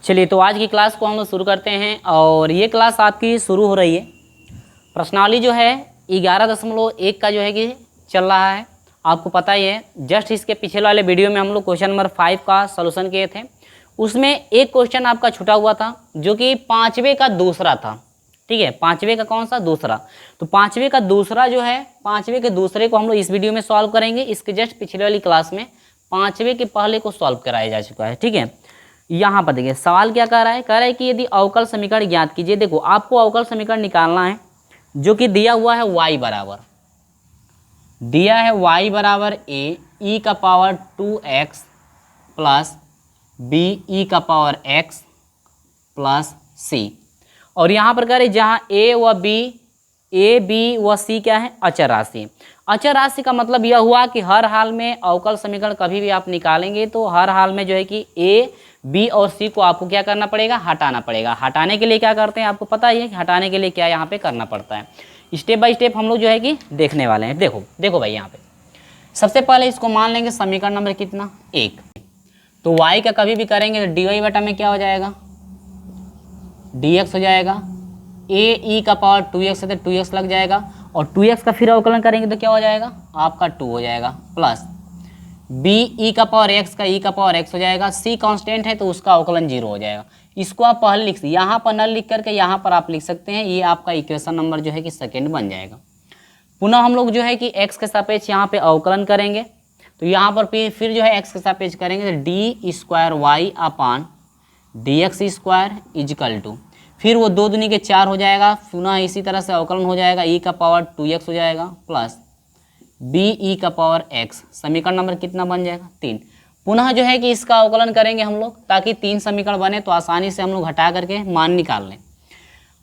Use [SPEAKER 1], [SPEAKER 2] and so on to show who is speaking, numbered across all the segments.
[SPEAKER 1] चलिए तो आज की क्लास को हम लोग शुरू करते हैं और ये क्लास आपकी शुरू हो रही है। प्रश्नावली जो है 11.1 का जो है कि चल रहा है, आपको पता ही है। जस्ट इसके पिछले वाले वीडियो में हम लोग क्वेश्चन नंबर 5 का सॉल्यूशन किए थे। उसमें एक क्वेश्चन आपका छूटा हुआ था जो कि 5वें का दूसरा था। ठीक है, 5वें का कौन सा? दूसरा। तो 5वें का दूसरा जो है, 5वें के दूसरे को हम लोग इस वीडियो में सॉल्व करेंगे। इसके जस्ट पिछले वाली क्लास में 5वें के पहले को सॉल्व कराया जा चुका है। ठीक है, यहाँ पर देखिए सवाल क्या कह रहा है। कह रहा है कि यदि अवकल समीकरण ज्ञात कीजिए। देखो आपको अवकल समीकरण निकालना है जो कि दिया हुआ है y बराबर, दिया है y बराबर a e का power 2x plus b e का पावर x प्लस c। और यहाँ पर कह रहे जहाँ a व b व c क्या है? अचर राशि। अचर राशि का मतलब यह हुआ कि हर हाल में अवकल समीकरण कभी भी आप निकालेंगे तो हर हाल में जो है कि a b और c को आपको क्या करना पड़ेगा? हटाना पड़ेगा। हटाने के लिए क्या करते हैं आपको पता ही है कि हटाने के लिए क्या यहाँ पे करना पड़ता है। स्टेप बाय स्टेप हम लोग जो है कि देखने वाले हैं। देखो भाई, यहाँ पे सबसे पहले इसको मान लेंगे समीकरण नंबर कितना? 1। तो y का कभी भी करेंगे तो dy बटा में क्या हो जाएगा? dx हो जाएगा। a e का पावर 2x है तो 2x लग जाएगा और 2x का फिर अवकलन करेंगे तो क्या हो जाएगा? आपका 2 हो जाएगा प्लस b e का पावर x का e का पावर x हो जाएगा। c कांस्टेंट है तो उसका अवकलन 0 हो जाएगा। इसको आप पहले लिख सकते, यहाँ पर न लिख करके यहाँ पर आप लिख सकते हैं। ये आपका इक्वेशन नंबर जो है कि सेकेंड बन जाएगा। पुनः हम लोग जो है कि x के सापेक्ष यहाँ पे अवकलन करेंगे तो यहाँ पर फिर जो है x के सापेक्ष करेंगे तो D square Y upon D X square equal to, फिर वो 2 दूनी के 4 हो जाएगा। पुनः इसी तरह से अवकलन हो जाएगा, e का पावर 2x हो जाएगा प्लस बी ई का पावर x। समीकरण नंबर कितना बन जाएगा? 3। पुनः जो है कि इसका अवकलन करेंगे हम लोग ताकि 3 समीकरण बने तो आसानी से हम लोग हटा करके मान निकाल लें।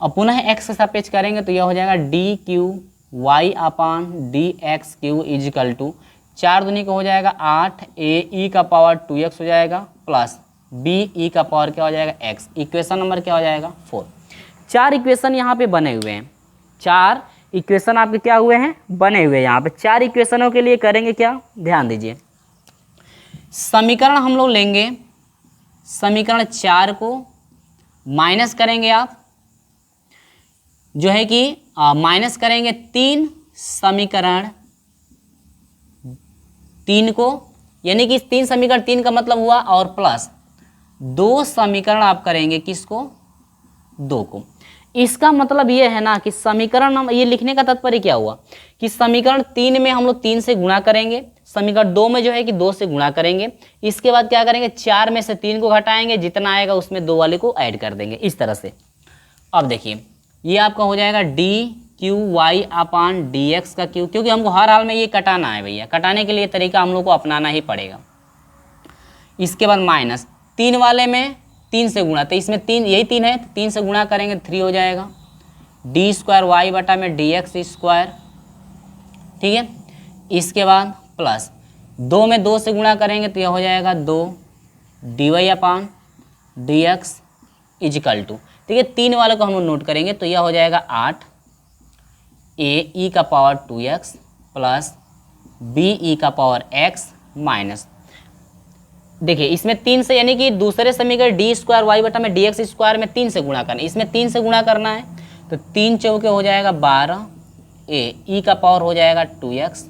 [SPEAKER 1] और पुनः x के सापेक्ष करेंगे तो यह हो जाएगा D cube Y upon D X cube equal to 4 दूनी का हो जाएगा 8 ए ई का पावर 2x हो जाएगा प्लस बी ई का पावर क्या हो जाएगा? x। इक्वेशन नंबर क्या हो जाएगा? 4। 4 इक्वेशन यहाँ पे बने हुए हैं। 4 इक्वेशन आपके क्या हुए हैं? बने हुए हैं। यहाँ पे 4 इक्वेशनों के लिए करेंगे क्या? ध्यान दीजिए। समीकरण हम लोग लेंगे, समीकरण 4 को माइनस करेंगे आप जो है कि माइनस करेंगे 3 समीकरण 3 को, यानी कि 3 समीकरण 3 का मतलब हुआ और प्लस 2 समीकरण आप करेंगे किसको? 2 को। इसका मतलब ये है ना कि समीकरण हम ये लिखने का तात्पर्य क्या हुआ कि समीकरण 3 में हम लोग 3 से गुणा करेंगे, समीकरण 2 में जो है कि 2 से गुणा करेंगे। इसके बाद क्या करेंगे? 4 में से 3 को घटाएंगे, जितना आएगा उसमें 2 वाले को ऐड कर देंगे इस तरह से। अब देखिए ये आपका हो जाएगा D cube Y upon D X का क्यू, क्योंकि हमको हर हाल में ये कटाना है भैया। कटाने के लिए तरीका हम लोग को अपनाना ही पड़ेगा। इसके बाद माइनस 3 वाले में 3 से गुणा, तो इसमें 3 यही 3 है, 3 से गुणा करेंगे 3 हो जाएगा। डी स्क्वायर वाई बटा में डी एक्स स्क्वायर। ठीक है, इसके बाद प्लस 2 में 2 से गुणा करेंगे तो यह हो जाएगा 2 D Y upon D X equal to. ठीक है, 3 वाले को हम लोग नोट करेंगे तो यह हो जाएगा 8 ए ई का power 2x plus B E का पावर x माइनस, देखिए इसमें 3 से, यानी कि दूसरे समीकरण डी स्क्वायर वाई बटा में डी एक्स स्क्वायर में 3 से गुणा करना है। इसमें 3 से गुणा करना है तो 3 चौके हो जाएगा 12 ए ई का पावर हो जाएगा 2x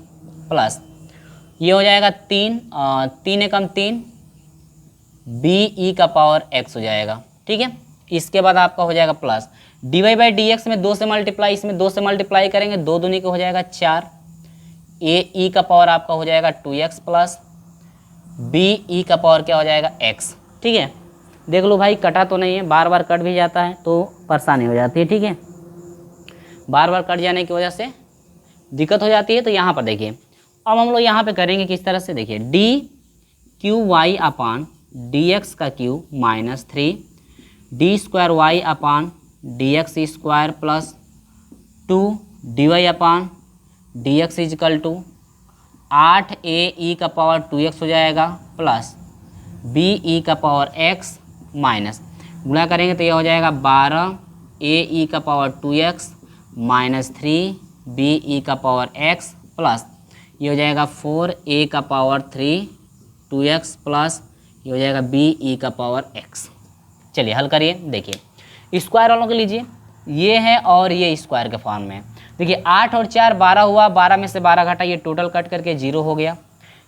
[SPEAKER 1] प्लस ये हो जाएगा 3 एकम 3 बी ई का पावर x हो जाएगा। ठीक है, इसके बाद आपका हो जाएगा plus D Y by D X में 2 से मल्टीप्लाई, इसमें 2 से मल्टीप्लाई करेंगे 2 दूनी का हो जाएगा 4 ए ई का पावर आपका हो जाएगा 2x प्लस बी ई का पावर क्या हो जाएगा? x। ठीक है, देख लो भाई कटा तो नहीं है, बार बार कट भी जाता है तो परेशानी हो जाती है। ठीक है, बार बार कट जाने की वजह से दिक्कत हो जाती है। तो यहाँ पर देखिए अब हम लोग यहाँ पे करेंगे किस तरह से, देखिए D cube Y upon D X का cube minus 3 D square Y upon D X square plus 2 D Y upon D X equal to 8 ए ई का पावर 2x हो जाएगा प्लस बी ई का पावर x माइनस, गुणा करेंगे तो यह हो जाएगा 12 ए ई का power 2x minus 3 B E का पावर x प्लस ये हो जाएगा 4 ए का पावर 3 2x प्लस ये हो जाएगा बी ई का पावर x। चलिए हल करिए। देखिए स्क्वायर वालों के लीजिए, ये है और ये स्क्वायर के फॉर्म में है। देखिए 8 और 4 12 हुआ, 12 में से 12 घटा, ये टोटल कट करके 0 हो गया।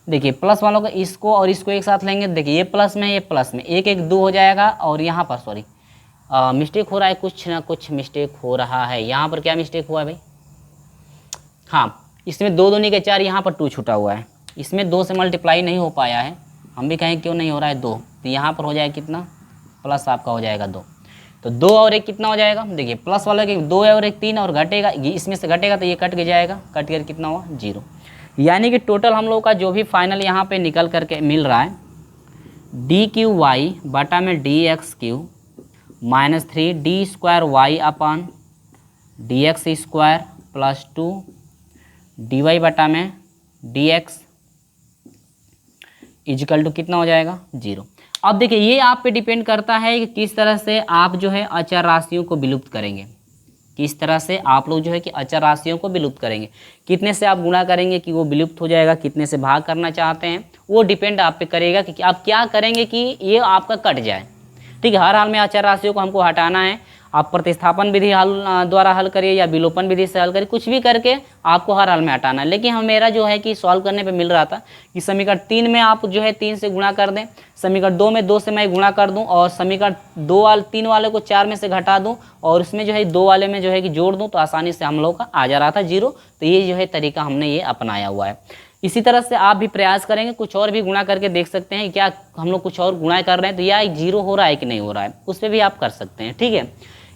[SPEAKER 1] देखिए प्लस वालों को इसको और इसको एक साथ लेंगे, देखिए ये प्लस में ये प्लस में, एक एक 2 हो जाएगा। और यहाँ पर सॉरी मिस्टेक हो रहा है, कुछ ना कुछ मिस्टेक हो रहा है। यहाँ पर क्या मिस्टेक हुआ है भाई, हाँ इसमें 2 दूनी के 4, यहाँ पर 2 छूटा हुआ है, इसमें 2 से मल्टीप्लाई नहीं हो पाया है। हम भी कहें क्यों नहीं हो रहा है 2, तो यहाँ पर हो जाएगा कितना, प्लस आपका हो जाएगा 2। तो 2 और 1 कितना हो जाएगा, देखिए प्लस वाला के 2 और 1 3, और घटेगा इसमें से घटेगा तो ये कट के जाएगा, कट कर कितना हुआ 0। यानी कि टोटल हम लोग का जो भी फाइनल यहाँ पे निकल करके मिल रहा है DQY बटा में DX³ माइनस 3 D² अपन DX² प्लस 2 dy बटा में dx इजिकल टू कितना हो जाएगा 0। अब देखिए ये आप पे डिपेंड करता है कि किस तरह से आप जो है अचर राशियों को विलुप्त करेंगे, किस तरह से आप लोग जो है कि अचर राशियों को विलुप्त करेंगे, कितने से आप गुणा करेंगे कि वो विलुप्त हो जाएगा, कितने से भाग करना चाहते हैं, वो डिपेंड आप पे करेगा कि आप क्या करेंगे कि ये आपका कट जाए। ठीक है, हर हाल में अचर राशियों को हमको हटाना है। आप प्रतिस्थापन विधि द्वारा हल करिए या विलोपन विधि से हल करिए, कुछ भी करके आपको हर हाल में हटाना है। लेकिन हम मेरा जो है कि सॉल्व करने पे मिल रहा था कि समीकरण 3 में आप जो है 3 से गुणा कर दें, समीकरण 2 में 2 से मैं गुणा कर दूं, और समीकरण 3 वाले को 4 में से घटा दूं, और उसमें जो है 2 वाले में जो है कि जोड़ दूं, तो आसानी से हम लोग का आ जा रहा था 0। तो ये जो है तरीका हमने ये अपनाया हुआ है। इसी तरह से आप भी प्रयास करेंगे, कुछ और भी गुणा करके देख सकते हैं क्या हम लोग कुछ और गुणा कर रहे हैं तो या 0 हो रहा है कि नहीं हो रहा है, उस पर भी आप कर सकते हैं। ठीक है,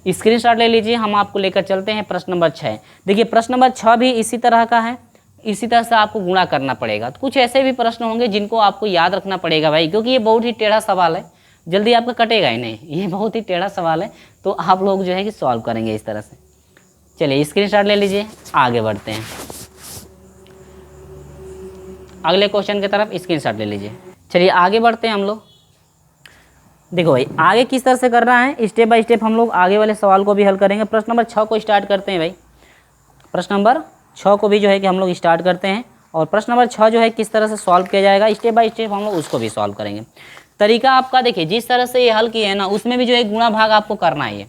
[SPEAKER 1] स्क्रीनशॉट ले लीजिए, हम आपको लेकर चलते हैं प्रश्न नंबर 6। देखिए प्रश्न नंबर 6 भी इसी तरह का है, इसी तरह से आपको गुणा करना पड़ेगा। तो कुछ ऐसे भी प्रश्न होंगे जिनको आपको याद रखना पड़ेगा भाई, क्योंकि ये बहुत ही टेढ़ा सवाल है, जल्दी आपका कटेगा ही नहीं, ये बहुत ही टेढ़ा सवाल है। तो आप लोग जो है कि सॉल्व करेंगे इस तरह से। चलिए स्क्रीनशॉट ले लीजिए, आगे बढ़ते हैं अगले क्वेश्चन की तरफ, स्क्रीनशॉट ले लीजिए। चलिए आगे बढ़ते हैं हम लोग। देखो भाई आगे किस तरह से करना है, स्टेप बाय स्टेप हम लोग आगे वाले सवाल को भी हल करेंगे। प्रश्न नंबर 6 को स्टार्ट करते हैं भाई, प्रश्न नंबर 6 को भी जो है कि हम लोग स्टार्ट करते हैं, और प्रश्न नंबर 6 जो है किस तरह से सॉल्व किया जाएगा स्टेप बाय स्टेप हम लोग उसको भी सॉल्व करेंगे। तरीका आपका देखिए जिस तरह से ये हल किए है ना, उसमें भी जो है गुणा भाग आपको करना ही है,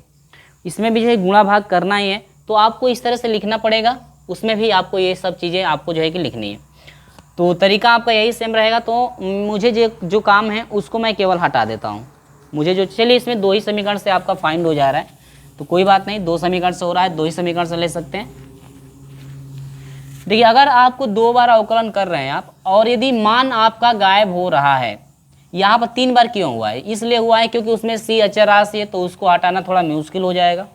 [SPEAKER 1] इसमें भी जो है गुणा भाग करना ही है। तो आपको इस तरह से लिखना पड़ेगा, उसमें भी आपको ये सब चीज़ें आपको जो है कि लिखनी है। तो तरीका आपका यही सेम रहेगा। तो मुझे जो काम है उसको मैं केवल हटा देता हूँ, मुझे जो, चलिए इसमें 2 ही समीकरण से आपका फाइंड हो जा रहा है, तो कोई बात नहीं, 2 समीकरण से हो रहा है, 2 ही समीकरण से ले सकते हैं। देखिए अगर आपको 2 बार अवकलन कर रहे हैं आप, और यदि मान आपका गायब हो रहा है, यहाँ पर 3 बार क्यों हुआ है, इसलिए हुआ है क्योंकि उसमें सी अचर राशि है, तो उसको हटाना थोड़ा मुश्किल हो जाएगा,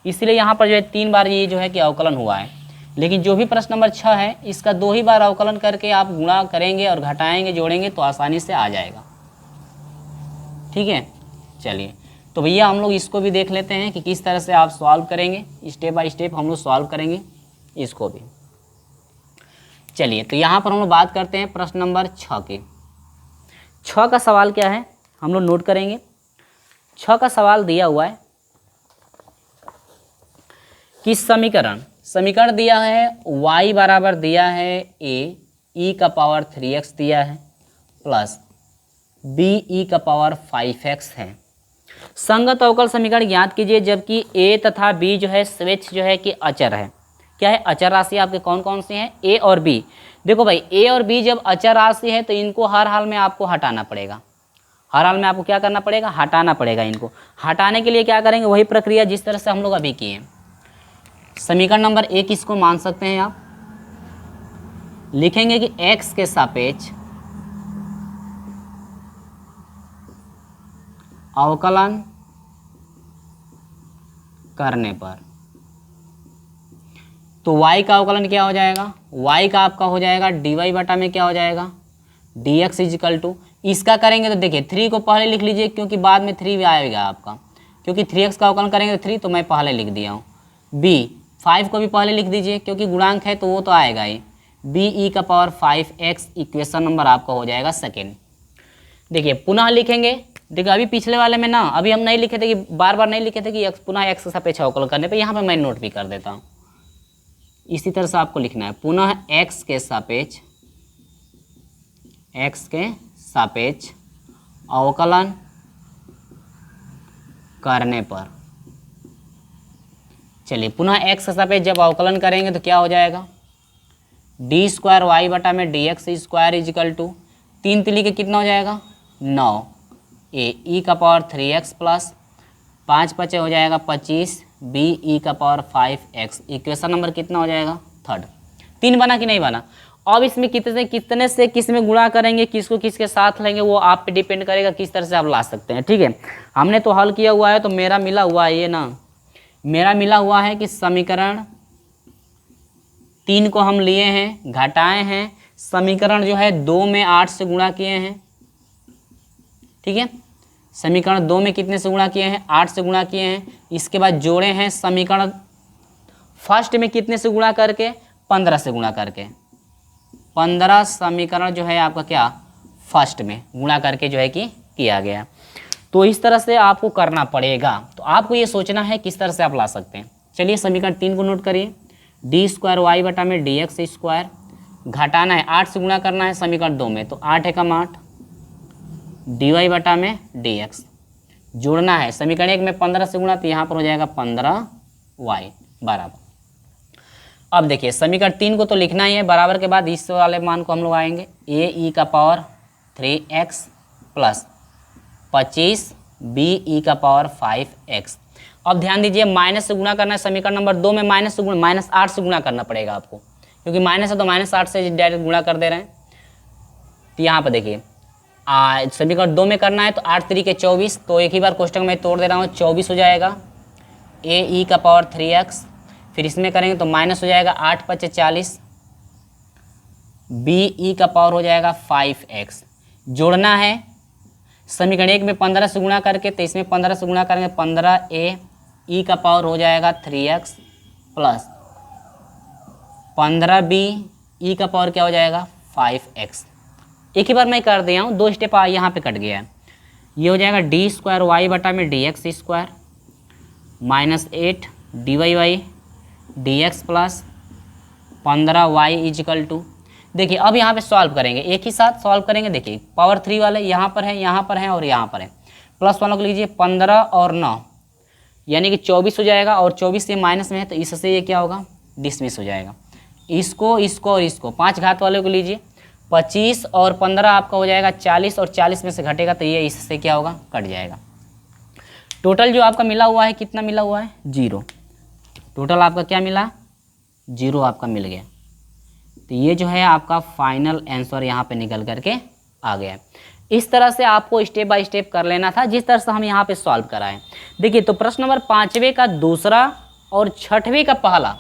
[SPEAKER 1] इसलिए यहाँ पर जो है 3 बार ये जो है कि अवकलन हुआ है। लेकिन जो भी प्रश्न नंबर 6 है, इसका 2 ही बार अवकलन करके आप गुणा करेंगे और घटाएंगे जोड़ेंगे तो आसानी से आ जाएगा। ठीक है, चलिए तो भैया हम लोग इसको भी देख लेते हैं कि किस तरह से आप सॉल्व करेंगे, स्टेप बाय स्टेप हम लोग सॉल्व करेंगे इसको भी। चलिए तो यहाँ पर हम लोग बात करते हैं प्रश्न नंबर 6 की। 6 का सवाल क्या है हम लोग नोट करेंगे। 6 का सवाल दिया हुआ है कि समीकरण दिया है y बराबर दिया है a e का पावर 3x दिया है प्लस b e का पावर 5x है। संगत अवकल समीकरण ज्ञात कीजिए जबकि a तथा b जो है स्वेच्छ जो है कि अचर है। क्या है, अचर राशि आपके कौन कौन सी हैं, a और b। देखो भाई a और b जब अचर राशि है तो इनको हर हाल में आपको हटाना पड़ेगा, हर हाल में आपको क्या करना पड़ेगा, हटाना पड़ेगा। इनको हटाने के लिए क्या करेंगे, वही प्रक्रिया जिस तरह से हम लोग अभी किए। समीकरण नंबर 1 इसको मान सकते हैं आप, लिखेंगे कि x के सापेक्ष अवकलन करने पर, तो y का अवकलन क्या हो जाएगा, y का आपका हो जाएगा dy बटा में क्या हो जाएगा dx इजिकल टू, इसका करेंगे तो देखिए 3 को पहले लिख लीजिए क्योंकि बाद में 3 भी आएगा आपका, क्योंकि 3x का अवकलन करेंगे तो 3, तो मैं पहले लिख दिया हूँ। b 5 को भी पहले लिख दीजिए क्योंकि गुणांक है तो वो तो आएगा ही, b e का पावर 5x इक्वेशन नंबर आपका हो जाएगा सेकेंड। देखिए पुनः लिखेंगे, देखिए अभी पिछले वाले में ना अभी हम नहीं लिखे थे कि बार बार नहीं लिखे थे कि पुनः x के सापेक्ष अवकलन करने पे, यहाँ पे मैं नोट भी कर देता हूँ। इसी तरह से आपको लिखना है पुनः x के सापेक्ष अवकलन करने पर। चलिए पुनः x के सापेक्ष जब अवकलन करेंगे तो क्या हो जाएगा, डी स्क्वायर वाई बटा में D X square equal to 3 तिली के कितना हो जाएगा 9 ए का पावर 3x प्लस 5 पचे हो जाएगा 25 बी का पावर 5x। इक्वेशन नंबर कितना हो जाएगा 3rd। 3 बना कि नहीं बना। अब इसमें कितने से किस में गुणा करेंगे, किसको किसके साथ लेंगे, वो आप पे डिपेंड करेगा किस तरह से आप ला सकते हैं। ठीक है, हमने तो हल किया हुआ है, तो मेरा मिला हुआ है ये ना, मेरा मिला हुआ है कि समीकरण 3 को हम लिए हैं, घटाए हैं, समीकरण जो है 2 में 8 से गुणा किए हैं। ठीक है, समीकरण 2 में कितने से गुणा किए हैं 8 से गुणा किए हैं। इसके बाद जोड़े हैं समीकरण फर्स्ट में कितने से गुणा करके 15 से गुणा करके। 15 समीकरण जो है आपका क्या फर्स्ट में गुणा करके जो है कि किया गया। तो इस तरह से आपको करना पड़ेगा। तो आपको ये सोचना है किस तरह से आप ला सकते हैं। चलिए समीकरण 3 को नोट करिए, डी स्क्वायर वाई बटा में डी एक्स स्क्वायर, घटाना है 8 से गुणा करना है समीकरण 2 में, तो 8 एकम 8 डी वाई बटा में डी एक्स, जोड़ना है समीकरण 1 में 15 से गुणा, तो यहाँ पर हो जाएगा 15 वाई बराबर। अब देखिए समीकरण 3 को तो लिखना ही है, बराबर के बाद इस वाले मान को हम लोग आएंगे ए का पावर 3x प्लस 25 बी का पावर 5x। अब ध्यान दीजिए माइनस से गुणा करना है, समीकरण नंबर 2 में माइनस से गुणा -8 से गुणा करना पड़ेगा आपको, क्योंकि माइनस है तो -8 से डायरेक्ट गुणा कर दे रहे हैं। तो यहाँ पर देखिए समीकरण 2 में करना है तो 8 3 के 24, तो एक ही बार कोष्टक में तोड़ दे रहा हूँ, 24 हो जाएगा ए का पावर 3x। फिर इसमें करेंगे तो माइनस हो जाएगा 8 5 40, बी का पावर हो जाएगा 5x। जोड़ना है समीकरण 1 में 15 से गुणा करके, तो इसमें 15 से गुणा करेंगे 15 ए का पावर हो जाएगा 3x प्लस 15 बी का पावर क्या हो जाएगा 5x। एक ही बार मैं कर दिया हूँ, 2 स्टेप यहाँ पे कट गया है। ये हो जाएगा डी स्क्वायर वाई बटा में D X square minus 8 D Y Y D X plus 15 Y equal to. देखिए अब यहाँ पे सॉल्व करेंगे, एक ही साथ सॉल्व करेंगे। देखिए पावर 3 वाले यहाँ पर है, यहाँ पर है और यहाँ पर है, प्लस वालों को लीजिए 15 और 9 यानी कि 24 हो जाएगा, और 24 से माइनस में है तो इससे ये क्या होगा डिसमिस हो जाएगा। इसको इसको और इसको 5 घात वाले को लीजिए, 25 और 15 आपका हो जाएगा 40, और 40 में से घटेगा तो ये इससे क्या होगा कट जाएगा। टोटल जो आपका मिला हुआ है कितना मिला हुआ है 0। टोटल आपका क्या मिला 0 आपका मिल गया। तो ये जो है आपका फाइनल आंसर यहाँ पे निकल करके आ गया। इस तरह से आपको स्टेप बाय स्टेप कर लेना था, जिस तरह से हम यहाँ पे सॉल्व कराएं। देखिए तो प्रश्न नंबर 5वें का दूसरा और 6वें का पहला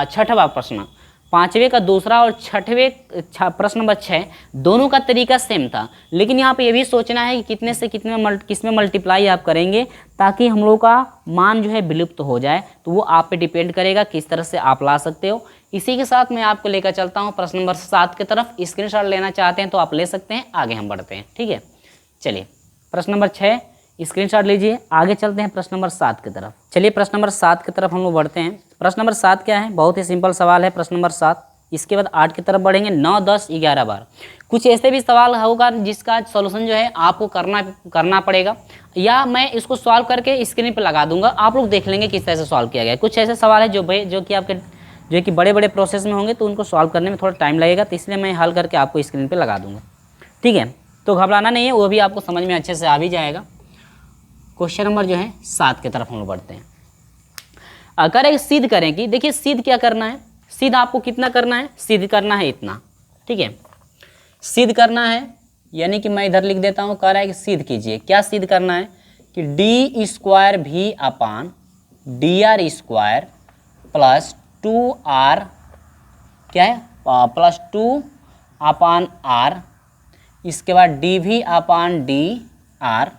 [SPEAKER 1] 6वां प्रश्न, 5वें का दूसरा और 6वें प्रश्न नंबर 6 दोनों का तरीका सेम था, लेकिन यहाँ पे ये भी सोचना है कि कितने से कितने किसमें मल्टीप्लाई आप करेंगे ताकि हम लोग का मान जो है विलुप्त हो जाए। तो वो आप पे डिपेंड करेगा किस तरह से आप ला सकते हो। इसी के साथ मैं आपको लेकर चलता हूँ प्रश्न नंबर 7 की तरफ। स्क्रीनशॉट लेना चाहते हैं तो आप ले सकते हैं, आगे हम बढ़ते हैं। ठीक है, चलिए प्रश्न नंबर 6 स्क्रीनशॉट लीजिए, आगे चलते हैं प्रश्न नंबर 7 की तरफ। चलिए प्रश्न नंबर 7 की तरफ हम लोग बढ़ते हैं। प्रश्न नंबर 7 क्या है, बहुत ही सिंपल सवाल है प्रश्न नंबर 7। इसके बाद 8 की तरफ बढ़ेंगे, 9 10 11 बार। कुछ ऐसे भी सवाल होगा जिसका सॉल्यूशन जो है आपको करना पड़ेगा, या मैं इसको सॉल्व करके स्क्रीन पर लगा दूंगा, आप लोग देख लेंगे किस तरह से सॉल्व किया गया है। कुछ ऐसे सवाल है जो कि आपके जो कि बड़े बड़े प्रोसेस में होंगे, तो उनको सॉल्व करने में थोड़ा टाइम लगेगा, तो इसलिए मैं हल करके आपको स्क्रीन पे लगा दूंगा। ठीक है, तो घबराना नहीं है, वो भी आपको समझ में अच्छे से आ भी जाएगा। क्वेश्चन नंबर जो है 7 की तरफ हम लोग बढ़ते हैं। अगर एक सिद्ध करें कि देखिए सिद्ध क्या करना है, सिद्ध आपको कितना करना है, सिद्ध करना है इतना। ठीक है, सिद्ध करना है, यानी कि मैं इधर लिख देता हूँ, कह रहा है कि सिद्ध कीजिए। क्या सिद्ध करना है कि d square B upon d r square plus 2r क्या है प्लस 2 अपान आर, इसके बाद D B upon d are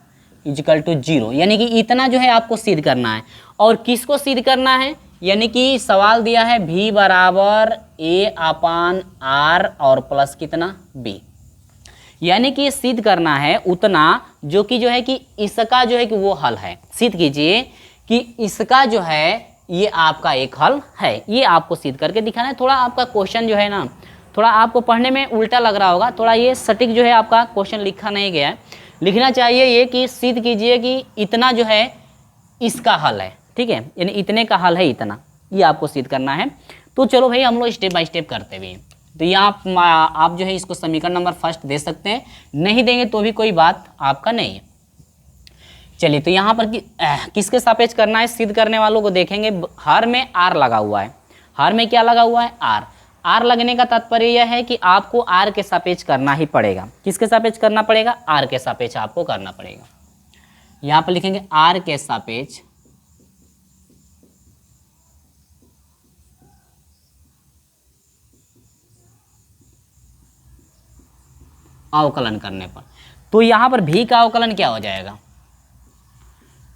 [SPEAKER 1] is equal to 0, यानी कि इतना जो है आपको सिद्ध करना है। और किसको सिद्ध करना है, यानी कि सवाल दिया है v बराबर a अपान r और प्लस कितना b, यानी कि सिद्ध करना है उतना जो है कि इसका जो है कि वो हल है। सिद्ध कीजिए कि इसका जो है ये आपका एक हल है, ये आपको सिद्ध करके दिखाना है। थोड़ा आपका क्वेश्चन जो है ना, थोड़ा आपको पढ़ने में उल्टा लग रहा होगा, थोड़ा ये सटीक जो है आपका क्वेश्चन लिखा नहीं गया है। लिखना चाहिए ये कि सिद्ध कीजिए कि इतना जो है इसका हल है, ठीक है, यानी इतने का हल है इतना, ये आपको सिद्ध करना है। तो चलो भाई हम लोग स्टेप बाय स्टेप करते हुए, तो यहाँ आप जो है इसको समीकरण नंबर फर्स्ट दे सकते हैं, नहीं देंगे तो भी कोई बात आपका नहीं है। चलिए तो यहाँ पर किसके सापेक्ष करना है, सिद्ध करने वालों को देखेंगे। हर में आर लगा हुआ है, हर में क्या लगा हुआ है, आर। आर लगने का तात्पर्य यह है कि आपको आर के सापेक्ष करना ही पड़ेगा। किसके सापेक्ष करना पड़ेगा, आर के सापेक्ष आपको करना पड़ेगा। यहाँ पर लिखेंगे आर के सापेक्ष अवकलन करने पर, तो यहाँ पर भी का अवकलन क्या हो जाएगा,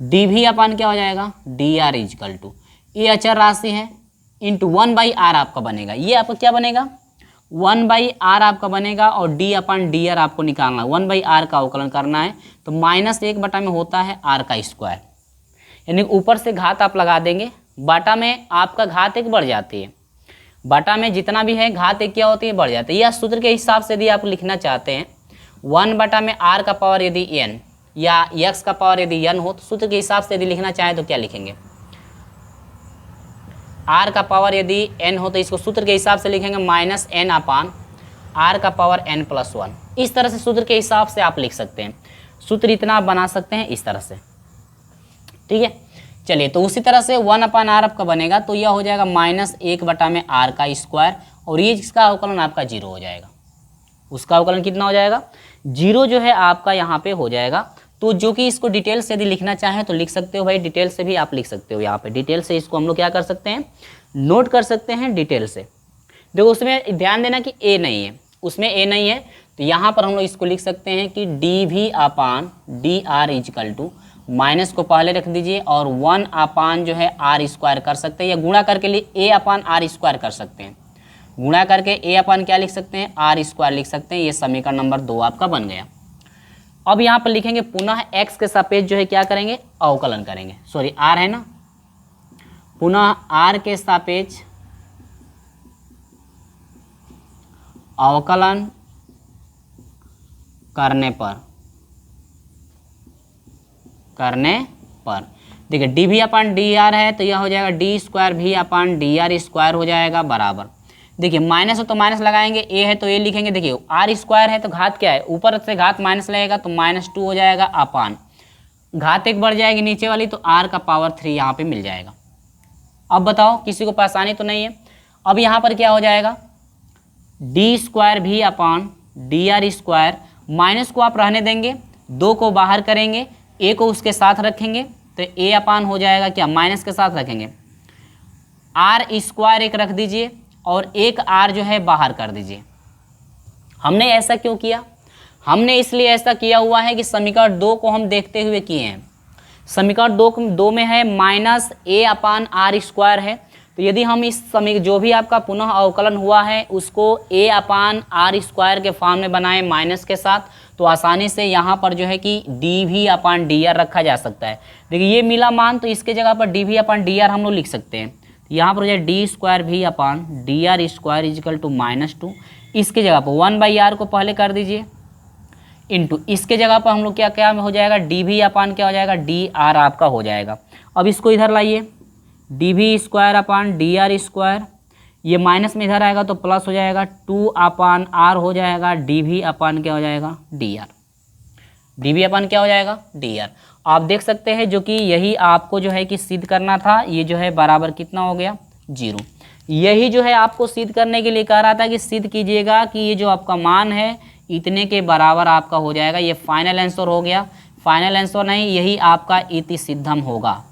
[SPEAKER 1] डी भी अपान क्या हो जाएगा, डी आर इजकल टू, ये अचर राशि है, इंटू 1/r आपका बनेगा। ये आपका क्या बनेगा, 1/r आपका बनेगा, और डी अपान डी आर आपको निकालना, 1/r का अवकलन करना है, तो -1 बटा में होता है r का स्क्वायर, यानी ऊपर से घात आप लगा देंगे, बाटा में आपका घात एक बढ़ जाती है, बाटा में जितना भी है घात एक क्या होती है, बढ़ जाती है। यह सूत्र के हिसाब से यदि आप लिखना चाहते हैं 1 बटा में r का पावर यदि n या x का पावर यदि n हो, तो सूत्र के हिसाब से यदि लिखना चाहें तो क्या लिखेंगे, r का पावर यदि n हो तो इसको सूत्र के हिसाब से लिखेंगे -n अपान r का पावर n+1। इस तरह से सूत्र के हिसाब से आप लिख सकते हैं, सूत्र इतना आप बना सकते हैं इस तरह से, ठीक है। चलिए तो उसी तरह से 1/r आपका बनेगा, तो यह हो जाएगा -1 बटा में r का स्क्वायर, और ये जिसका अवकलन आपका 0 हो जाएगा, उसका अवकलन कितना हो जाएगा, 0 जो है आपका यहाँ पे हो जाएगा। तो जो कि इसको डिटेल से यदि लिखना चाहें तो लिख सकते हो भाई, डिटेल से भी आप लिख सकते हो, यहाँ पे डिटेल से इसको हम लोग क्या कर सकते हैं, नोट कर सकते हैं डिटेल से। देखो उसमें ध्यान देना कि ए नहीं है, उसमें ए नहीं है, तो यहाँ पर हम लोग इसको लिख सकते हैं कि d B upon d r equal to, minus को पहले रख दीजिए, और 1 अपान जो है आर स्क्वायर कर सकते हैं, या गुणा करके लिए ए अपान आर स्क्वायर कर सकते हैं, गुणा करके ए अपान क्या लिख सकते हैं, आर स्क्वायर लिख सकते हैं। ये समीकरण नंबर 2 आपका बन गया। अब यहाँ पर लिखेंगे पुनः x के सापेक्ष जो है क्या करेंगे, अवकलन करेंगे, सॉरी r है ना, पुनः r के सापेक्ष अवकलन करने पर देखिए D B upon d are है, तो यह हो जाएगा D square B upon d r square हो जाएगा बराबर, देखिए माइनस हो तो माइनस लगाएंगे, ए है तो ए लिखेंगे, देखिए आर स्क्वायर है तो घात क्या है, ऊपर से घात माइनस लगेगा तो -2 हो जाएगा अपान, घात एक बढ़ जाएगी नीचे वाली, तो आर का पावर 3 यहाँ पे मिल जाएगा। अब बताओ किसी को परेशानी तो नहीं है। अब यहाँ पर क्या हो जाएगा, D square B upon d r square, minus को आप रहने देंगे, 2 को बाहर करेंगे, ए को उसके साथ रखेंगे, तो ए अपान हो जाएगा क्या, माइनस के साथ रखेंगे, आर स्क्वायर एक रख दीजिए, और एक आर जो है बाहर कर दीजिए। हमने ऐसा क्यों किया, हमने इसलिए ऐसा किया हुआ है कि समीकरण 2 को हम देखते हुए किए हैं। समीकरण 2 में है -a अपान आर स्क्वायर है, तो यदि हम इस जो भी आपका पुनः अवकलन हुआ है उसको a अपान आर स्क्वायर के फॉर्म में बनाएं माइनस के साथ, तो आसानी से यहाँ पर जो है कि d B upon d are रखा जा सकता है। देखिए ये मिला मान, तो इसके जगह पर D B upon d are हम लोग लिख सकते हैं, यहाँ पर हो जाए d square B upon d r square equal to -2, इसके जगह पर 1/r को पहले कर दीजिए, इंटू इसके जगह पर हम लोग क्या क्या हो जाएगा, डी भी अपान क्या हो जाएगा, डी आर आपका हो जाएगा। अब इसको इधर लाइए, डी भी square upon d r square, ये माइनस में इधर आएगा तो प्लस हो जाएगा, 2 अपान आर हो जाएगा, डी भी अपान क्या हो जाएगा, डी आर, डी भी अपान क्या हो जाएगा, डी आर। आप देख सकते हैं जो कि यही आपको जो है कि सिद्ध करना था, ये जो है बराबर कितना हो गया, 0। यही जो है आपको सिद्ध करने के लिए कह रहा था कि सिद्ध कीजिएगा कि ये जो आपका मान है इतने के बराबर आपका हो जाएगा। ये फाइनल आंसर हो गया, फाइनल आंसर नहीं, यही आपका इति सिद्धम होगा,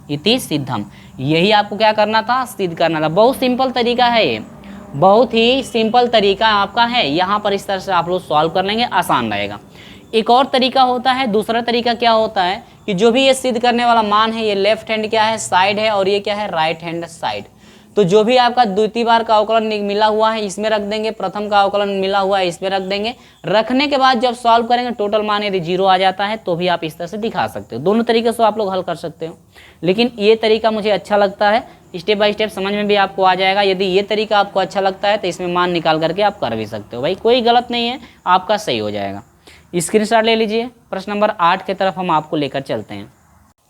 [SPEAKER 1] इति सिद्धम, यही आपको क्या करना था, सिद्ध करना था। बहुत सिंपल तरीका है ये, बहुत ही सिंपल तरीका आपका है। यहाँ पर इस तरह से आप लोग सॉल्व कर लेंगे, आसान रहेगा। एक और तरीका होता है, दूसरा तरीका क्या होता है कि जो भी ये सिद्ध करने वाला मान है, ये लेफ्ट हैंड क्या है, साइड है, और ये क्या है, राइट हैंड साइड। तो जो भी आपका द्वितीय बार का अवकलन मिला हुआ है इसमें रख देंगे, प्रथम का अवकलन मिला हुआ है इसमें रख देंगे। रखने के बाद जब सॉल्व करेंगे टोटल मान यदि 0 आ जाता है तो भी आप इस तरह से दिखा सकते हो। दोनों तरीके से आप लोग हल कर सकते हो, लेकिन ये तरीका मुझे अच्छा लगता है, स्टेप बाय स्टेप समझ में भी आपको आ जाएगा। यदि ये तरीका आपको अच्छा लगता है तो इसमें मान निकाल करके आप कर भी सकते हो, भाई कोई गलत नहीं है, आपका सही हो जाएगा। स्क्रीनशॉट ले लीजिए। प्रश्न नंबर 8 की तरफ हम आपको लेकर चलते हैं।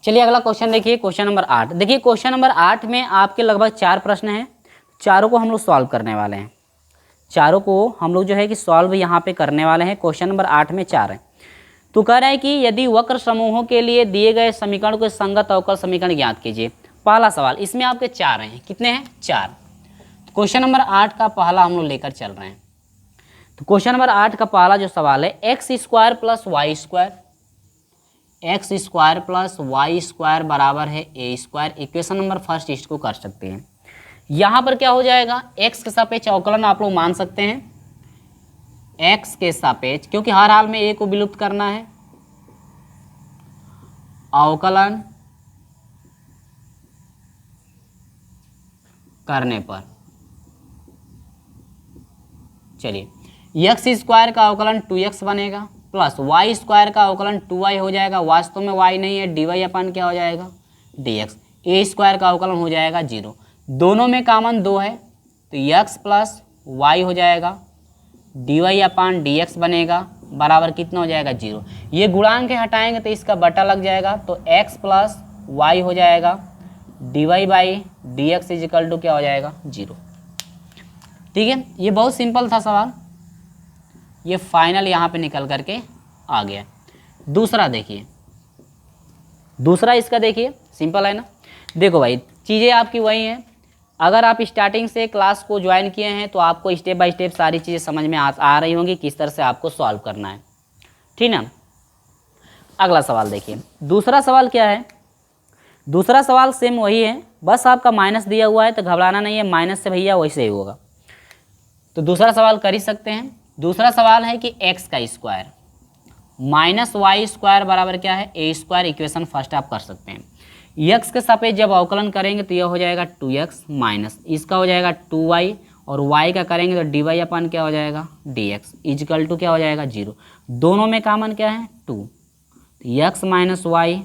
[SPEAKER 1] चलिए अगला क्वेश्चन देखिए, क्वेश्चन नंबर 8। देखिए क्वेश्चन नंबर 8 में आपके लगभग 4 प्रश्न हैं, चारों को हम लोग सॉल्व करने वाले हैं। चारों को हम लोग जो है कि सॉल्व यहाँ पे करने वाले हैं। क्वेश्चन नंबर 8 में 4 है। तो कह रहा है कि यदि वक्र समूहों के लिए दिए गए समीकरण को संगत अवकल समीकरण ज्ञात कीजिए। पहला सवाल, इसमें आपके 4 हैं, कितने हैं? 4। क्वेश्चन नंबर 8 का पहला हम लोग लेकर चल रहे हैं। तो क्वेश्चन नंबर 8 का पहला जो सवाल है, X square plus Y square, X square plus Y square बराबर है A square. Equation number first इसको कर सकते हैं। यहाँ पर क्या हो जाएगा, एक्स के सापेक्ष अवकलन आप लोग मान सकते हैं, एक्स के सापेक्ष, क्योंकि हर हाल में ए को विलुप्त करना है, अवकलन करने पर चलिए एक्स स्क्वायर का अवकलन 2x बनेगा प्लस वाई स्क्वायर का अवकलन 2y हो जाएगा। वास्तव में y नहीं है, dy अपन क्या हो जाएगा, dx। ए स्क्वायर का अवकलन हो जाएगा 0। दोनों में कॉमन 2 है तो x प्लस वाई हो जाएगा, dy अपन dx बनेगा, बराबर कितना हो जाएगा, 0। ये गुणांक हटाएंगे तो इसका बटा लग जाएगा, तो x प्लस वाई हो जाएगा, dy by dx equal to क्या हो जाएगा, 0। ठीक है, ये बहुत सिंपल था सवाल, ये फाइनल यहाँ पे निकल करके आ गया। दूसरा देखिए, दूसरा इसका देखिए, सिंपल है ना। देखो भाई, चीज़ें आपकी वही हैं। अगर आप स्टार्टिंग से क्लास को ज्वाइन किए हैं तो आपको स्टेप बाय स्टेप सारी चीज़ें समझ में आ रही होंगी, किस तरह से आपको सॉल्व करना है, ठीक ना। अगला सवाल देखिए, दूसरा सवाल क्या है। दूसरा सवाल सेम वही है, बस आपका माइनस दिया हुआ है तो घबराना नहीं है, माइनस से भैया वैसे ही होगा। तो दूसरा सवाल कर ही सकते हैं। दूसरा सवाल है कि एक्स का स्क्वायर माइनस वाई स्क्वायर बराबर क्या है, ए स्क्वायर। इक्वेशन फर्स्ट आप कर सकते हैं। एक्स के सापेक्ष जब अवकलन करेंगे तो यह हो जाएगा 2x माइनस इसका हो जाएगा 2y, और y का करेंगे तो dy अपन क्या हो जाएगा, dx इजिकल टू क्या हो जाएगा, 0। दोनों में कॉमन क्या है, 2। तो x माइनस वाई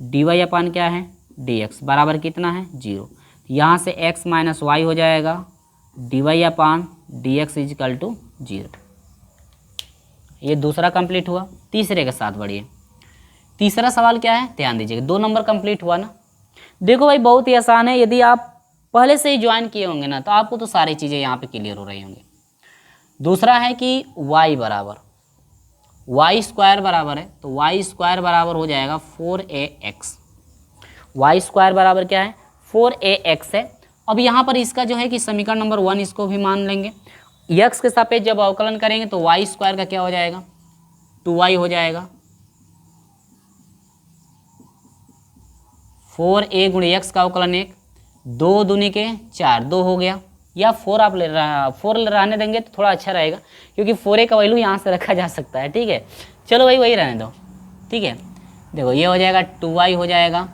[SPEAKER 1] dy अपन क्या है, dx बराबर कितना है, 0। यहाँ से x माइनस वाई हो जाएगा, dy upon dx equal to 0। ये दूसरा कंप्लीट हुआ। तीसरे के साथ बढ़िए। तीसरा सवाल क्या है, ध्यान दीजिएगा, 2 नंबर कंप्लीट हुआ ना। देखो भाई, बहुत ही आसान है। यदि आप पहले से ही ज्वाइन किए होंगे ना तो आपको तो सारी चीज़ें यहाँ पे क्लियर हो रही होंगी। दूसरा है कि y बराबर वाई स्क्वायर बराबर है, तो वाई स्क्वायर बराबर हो जाएगा 4ax। वाई स्क्वायर बराबर क्या है, 4ax है। अब यहाँ पर इसका जो है कि समीकरण नंबर 1 इसको भी मान लेंगे। x के सापेक्ष जब अवकलन करेंगे तो वाई स्क्वायर का क्या हो जाएगा, 2y हो जाएगा। 4a गुणे x का अवकलन 1, 2 दूनी के 4, 2 हो गया। या 4 आप 4 रहने देंगे तो थोड़ा अच्छा रहेगा, क्योंकि 4a का वैल्यू यहाँ से रखा जा सकता है, ठीक है। चलो भाई वही रहने दो, ठीक है। देखो ये हो जाएगा 2y हो जाएगा,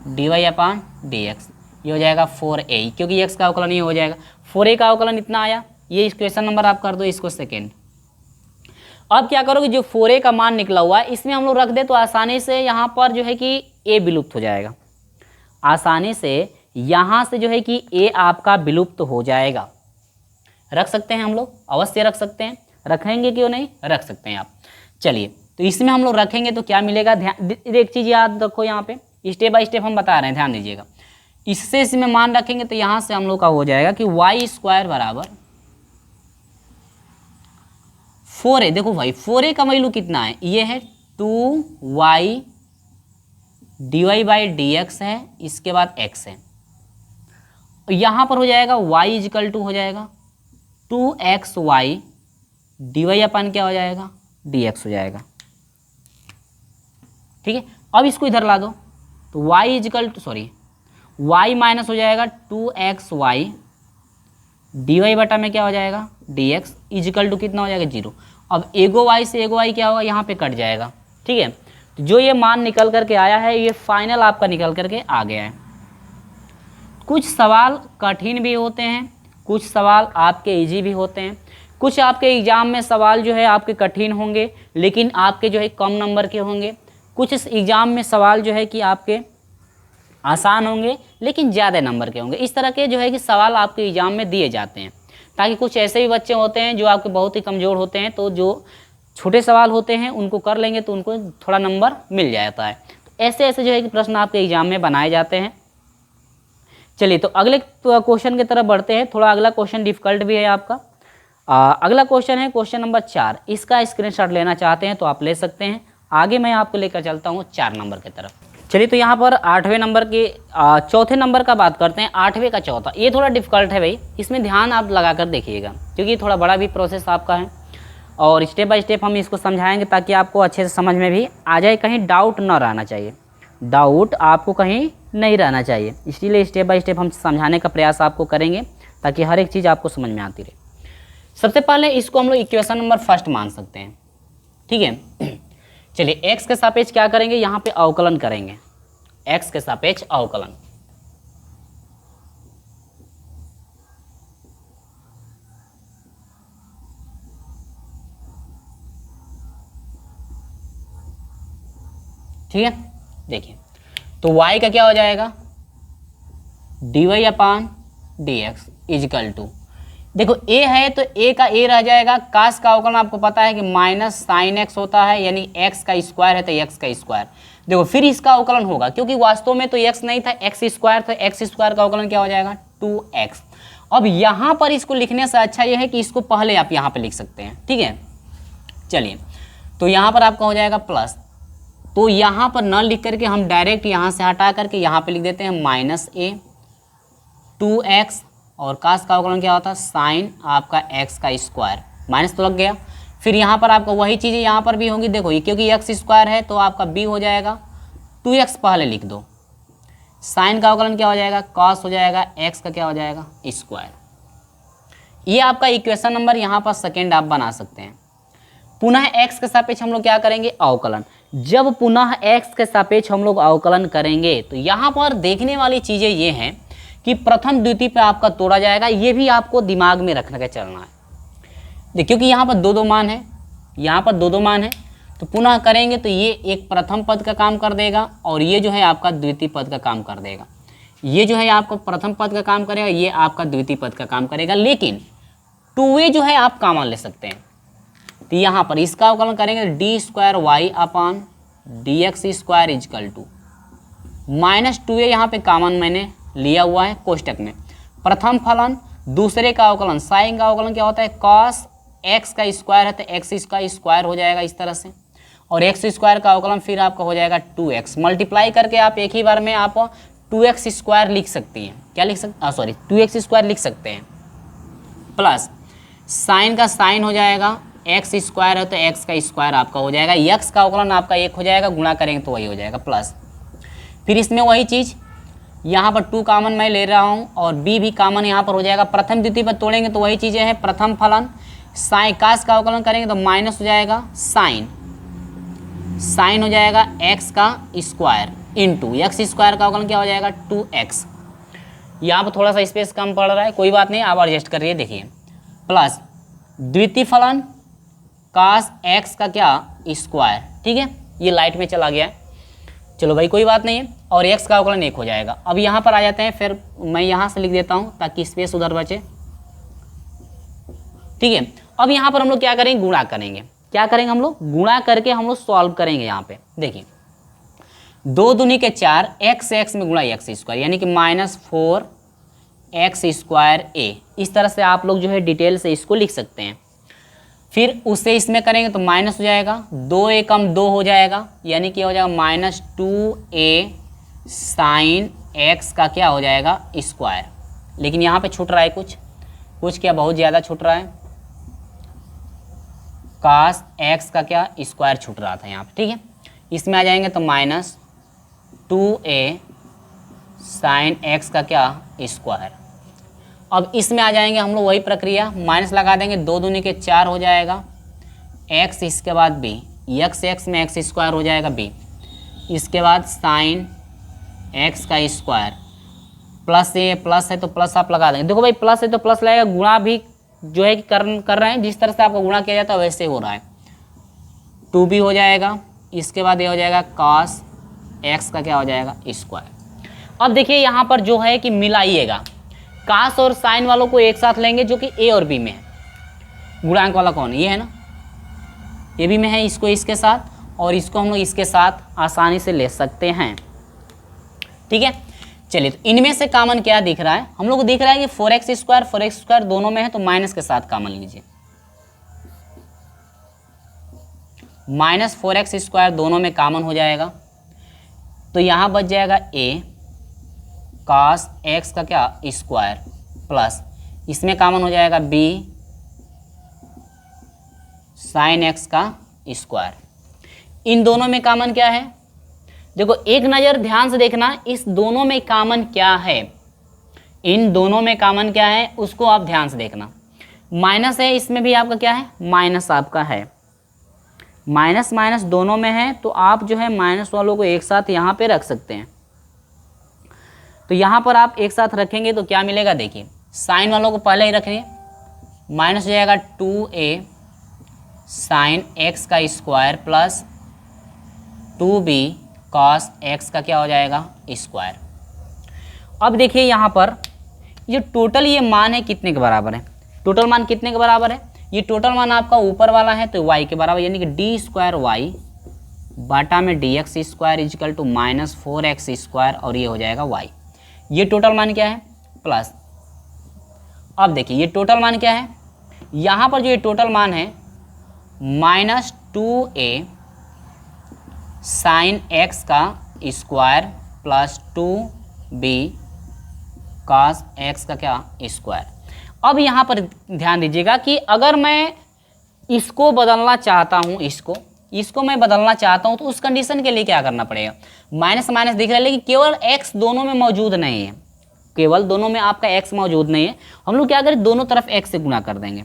[SPEAKER 1] dy अपन dx, ये हो जाएगा 4a, क्योंकि x का अवकलन ये हो जाएगा। 4a का अवकलन इतना आया, ये इक्वेशन नंबर आप कर दो इसको सेकेंड। अब क्या करोगे, जो 4a का मान निकला हुआ है इसमें हम लोग रख दे तो आसानी से यहाँ पर जो है कि a विलुप्त हो जाएगा। आसानी से यहाँ से जो है कि a आपका विलुप्त हो जाएगा। रख सकते हैं हम लोग, अवश्य रख सकते हैं। रखेंगे क्यों नहीं, रख सकते हैं आप। चलिए, तो इसमें हम लोग रखेंगे तो क्या मिलेगा, ध्यान एक चीज़ याद रखो, यहाँ पे स्टेप बाय स्टेप हम बता रहे हैं, ध्यान दीजिएगा। इससे इसमें मान रखेंगे तो यहाँ से हम लोग का हो जाएगा कि वाई स्क्वायर बराबर 4a। देखो भाई 4a का वैल्यू कितना है, ये है 2y dy बाई dx है, इसके बाद x है। यहाँ पर हो जाएगा y इजिकल टू हो जाएगा 2xy dy अपन क्या हो जाएगा, dx हो जाएगा, ठीक है। अब इसको इधर ला दो तो y equal to y minus हो जाएगा 2xy dy बटा में क्या हो जाएगा, dx इजिकल टू कितना हो जाएगा, 0। अब एगो y से एगो y क्या होगा, यहाँ पे कट जाएगा, ठीक है। तो जो ये मान निकल करके आया है ये फाइनल आपका निकल करके आ गया है। कुछ सवाल कठिन भी होते हैं, कुछ सवाल आपके इजी भी होते हैं। कुछ आपके एग्ज़ाम में सवाल जो है आपके कठिन होंगे लेकिन आपके जो है कम नंबर के होंगे। कुछ इस एग्ज़ाम में सवाल जो है कि आपके आसान होंगे लेकिन ज़्यादा नंबर के होंगे। इस तरह के जो है कि सवाल आपके एग्ज़ाम में दिए जाते हैं, ताकि कुछ ऐसे भी बच्चे होते हैं जो आपके बहुत ही कमज़ोर होते हैं, तो जो छोटे सवाल होते हैं उनको कर लेंगे तो उनको थोड़ा नंबर मिल जाता है। ऐसे ऐसे जो है कि प्रश्न आपके एग्जाम में बनाए जाते हैं। चलिए तो अगले क्वेश्चन की तरफ बढ़ते हैं। थोड़ा अगला क्वेश्चन डिफिकल्ट भी है आपका। अगला क्वेश्चन है क्वेश्चन नंबर 4। इसका स्क्रीनशॉट लेना चाहते हैं तो आप ले सकते हैं। आगे मैं आपको लेकर चलता हूँ 4 नंबर की तरफ। चलिए तो यहाँ पर 8वें नंबर के चौथे नंबर का बात करते हैं। 8वें का चौथा, ये थोड़ा डिफिकल्ट है भाई, इसमें ध्यान आप लगा कर देखिएगा क्योंकि थोड़ा बड़ा भी प्रोसेस आपका है और स्टेप बाय स्टेप हम इसको समझाएंगे ताकि आपको अच्छे से समझ में भी आ जाए, कहीं डाउट ना रहना चाहिए। डाउट आपको कहीं नहीं रहना चाहिए, इसलिए स्टेप बाय स्टेप हम समझाने का प्रयास आपको करेंगे ताकि हर एक चीज़ आपको समझ में आती रहे। सबसे पहले इसको हम लोग इक्वेशन नंबर फर्स्ट मान सकते हैं, ठीक है। चलिए एक्स के सापेक्ष क्या करेंगे, यहाँ पे अवकलन करेंगे, एक्स के सापेक्ष अवकलन। ठीक है, देखिए तो y का क्या हो जाएगा, dy upon D X equal to, देखो a है तो a का a रह जाएगा। कास का अवकलन आपको पता है कि माइनस साइन एक्स होता है, यानी x का स्क्वायर है तो x का स्क्वायर। देखो फिर इसका अवकलन होगा क्योंकि वास्तव में तो x नहीं था, x स्क्वायर था, x स्क्वायर का अवकलन क्या हो जाएगा 2x। अब यहाँ पर इसको लिखने से अच्छा ये है कि इसको पहले आप यहाँ पे लिख सकते हैं, ठीक है। चलिए तो यहाँ पर आपका हो जाएगा प्लस, तो यहाँ पर न लिख करके हम डायरेक्ट यहाँ से हटा करके यहाँ पे लिख देते हैं माइनस a 2x, और कास का अवकलन क्या होता है साइन आपका x का स्क्वायर, माइनस तो लग गया। फिर यहाँ पर आपका वही चीज़ें यहाँ पर भी होंगी, देखो ये क्योंकि x स्क्वायर है तो आपका b हो जाएगा 2x, पहले लिख दो। साइन का अवकलन क्या हो जाएगा कॉस हो जाएगा, x का क्या हो जाएगा स्क्वायर। ये आपका इक्वेशन नंबर यहाँ पर सेकेंड आप बना सकते हैं। पुनः x के सापेक्ष हम लोग क्या करेंगे अवकलन। जब पुनः x के सापेक्ष हम लोग अवकलन करेंगे तो यहाँ पर देखने वाली चीज़ें ये हैं कि प्रथम द्वितीय पे आपका तोड़ा जाएगा, ये भी आपको दिमाग में रखने का चलना है। देखिए क्योंकि यहाँ पर दो मान है, यहाँ पर दो मान है, तो पुनः करेंगे तो ये एक प्रथम पद का काम कर देगा और ये जो है आपका द्वितीय पद का काम कर देगा। ये जो है आपका प्रथम पद का काम करेगा, ये आपका द्वितीय पद का काम करेगा। लेकिन 2a जो है आप कॉमन ले सकते हैं, तो यहाँ पर इसका अवकलन करेंगे D square Y upon D X square equal to minus 2a, यहाँ पे कॉमन मैंने लिया हुआ है कोष्टक में। प्रथम फलन दूसरे का अवकलन, साइन का अवकलन क्या होता है कॉस x का स्क्वायर है तो x का स्क्वायर हो जाएगा इस तरह से, और x स्क्वायर का अवकलन फिर आपका हो जाएगा 2x। मल्टीप्लाई करके आप एक ही बार में आप 2x स्क्वायर लिख सकती हैं, क्या लिख सकते 2x स्क्वायर लिख सकते हैं, प्लस साइन का साइन हो जाएगा, x स्क्वायर है तो x का स्क्वायर आपका हो जाएगा, x का अवकलन आपका 1 हो जाएगा, गुणा करेंगे तो वही हो जाएगा प्लस। फिर इसमें वही चीज़ यहाँ पर 2 कॉमन मैं ले रहा हूँ और b भी कॉमन यहाँ पर हो जाएगा। प्रथम द्वितीय पर तोड़ेंगे तो वही चीज़ें हैं, प्रथम फलन साइन कास का अवकलन करेंगे तो माइनस हो जाएगा साइन, साइन हो जाएगा x का स्क्वायर इंटू एक्स स्क्वायर का अवकलन क्या हो जाएगा 2x। यहाँ पर थोड़ा सा स्पेस कम पड़ रहा है, कोई बात नहीं, आप एडजस्ट करिए। देखिए प्लस द्वितीय फलन कास x का क्या स्क्वायर, ठीक है, ये लाइट में चला गया है, चलो भाई कोई बात नहीं है, और x का अवकलन 1 हो जाएगा। अब यहाँ पर आ जाते हैं, फिर मैं यहाँ से लिख देता हूँ ताकि स्पेस उधर बचे, ठीक है। अब यहाँ पर हम लोग क्या करेंगे गुणा करेंगे, क्या करेंगे हम लोग गुणा करके हम लोग सॉल्व करेंगे। यहाँ पे देखिए 2 दूनी के 4, x से x में गुणा x स्क्वायर, यानी कि माइनस 4x स्क्वायर a। इस तरह से आप लोग जो है डिटेल से इसको लिख सकते हैं। फिर उससे इसमें करेंगे तो माइनस हो जाएगा, 2a कम 2 हो जाएगा, यानी कि हो जाएगा माइनस 2a साइन x का क्या हो जाएगा स्क्वायर। लेकिन यहाँ पे छूट रहा है कुछ क्या बहुत ज़्यादा छूट रहा है, कास x का क्या स्क्वायर छूट रहा था यहाँ पे, ठीक है। इसमें आ जाएंगे तो माइनस 2a साइन x का क्या स्क्वायर। अब इसमें आ जाएंगे हम लोग वही प्रक्रिया, माइनस लगा देंगे, 2 दूनी के 4 हो जाएगा, x इसके बाद b, x में x स्क्वायर हो जाएगा b, इसके बाद साइन x का स्क्वायर, प्लस ये प्लस है तो प्लस आप लगा देंगे। देखो भाई प्लस है तो प्लस लगेगा, गुणा भी जो है कि कर रहे हैं, जिस तरह से आपको गुणा किया जाता है वैसे हो रहा है, 2b हो जाएगा, इसके बाद ये हो जाएगा cos x का क्या हो जाएगा स्क्वायर। अब देखिए यहाँ पर जो है कि मिलाइएगा, कास और साइन वालों को एक साथ लेंगे जो कि a और b में है, गुणांक वाला कौन है ये है ना, ए बी में है, इसको इसके साथ, और इसको हम लोग इसके साथ आसानी से ले सकते हैं। ठीक है, चलिए तो इनमें से कॉमन क्या दिख रहा है, हम लोग को दिख रहा है कि 4x² दोनों में है, तो माइनस के साथ कॉमन लीजिए। -4x² दोनों में कॉमन हो जाएगा, तो यहाँ बच जाएगा a cos x का क्या स्क्वायर प्लस इसमें कॉमन हो जाएगा b sin x का स्क्वायर। इन दोनों में कॉमन क्या है, देखो एक नज़र ध्यान से देखना, इस दोनों में कॉमन क्या है, इन दोनों में कॉमन क्या है उसको आप ध्यान से देखना। माइनस है, इसमें भी आपका क्या है माइनस आपका है, माइनस माइनस दोनों में है, तो आप जो है माइनस वालों को एक साथ यहाँ पे रख सकते हैं। तो यहाँ पर आप एक साथ रखेंगे तो क्या मिलेगा, देखिए साइन वालों को पहले ही रखेंगे, माइनस हो जाएगा 2a साइन x का square plus 2b cos x का क्या हो जाएगा स्क्वायर। अब देखिए यहाँ पर ये टोटल ये मान है कितने के बराबर है, टोटल मान कितने के बराबर है, ये टोटल मान आपका ऊपर वाला है तो y के बराबर, यानी कि d² बाटा में dx² इजिकल टू -4x², और ये हो जाएगा y। ये टोटल मान क्या है प्लस, अब देखिए ये टोटल मान क्या है, यहाँ पर जो ये टोटल मान है -2a साइन x का square plus 2b cos x का क्या स्क्वायर। अब यहाँ पर ध्यान दीजिएगा कि अगर मैं इसको बदलना चाहता हूँ, इसको मैं बदलना चाहता हूँ, तो उस कंडीशन के लिए क्या करना पड़ेगा, माइनस माइनस दिख रहा है लेकिन केवल x दोनों में मौजूद नहीं है, केवल दोनों में आपका x मौजूद नहीं है, हम लोग क्या करें दोनों तरफ x से गुणा कर देंगे,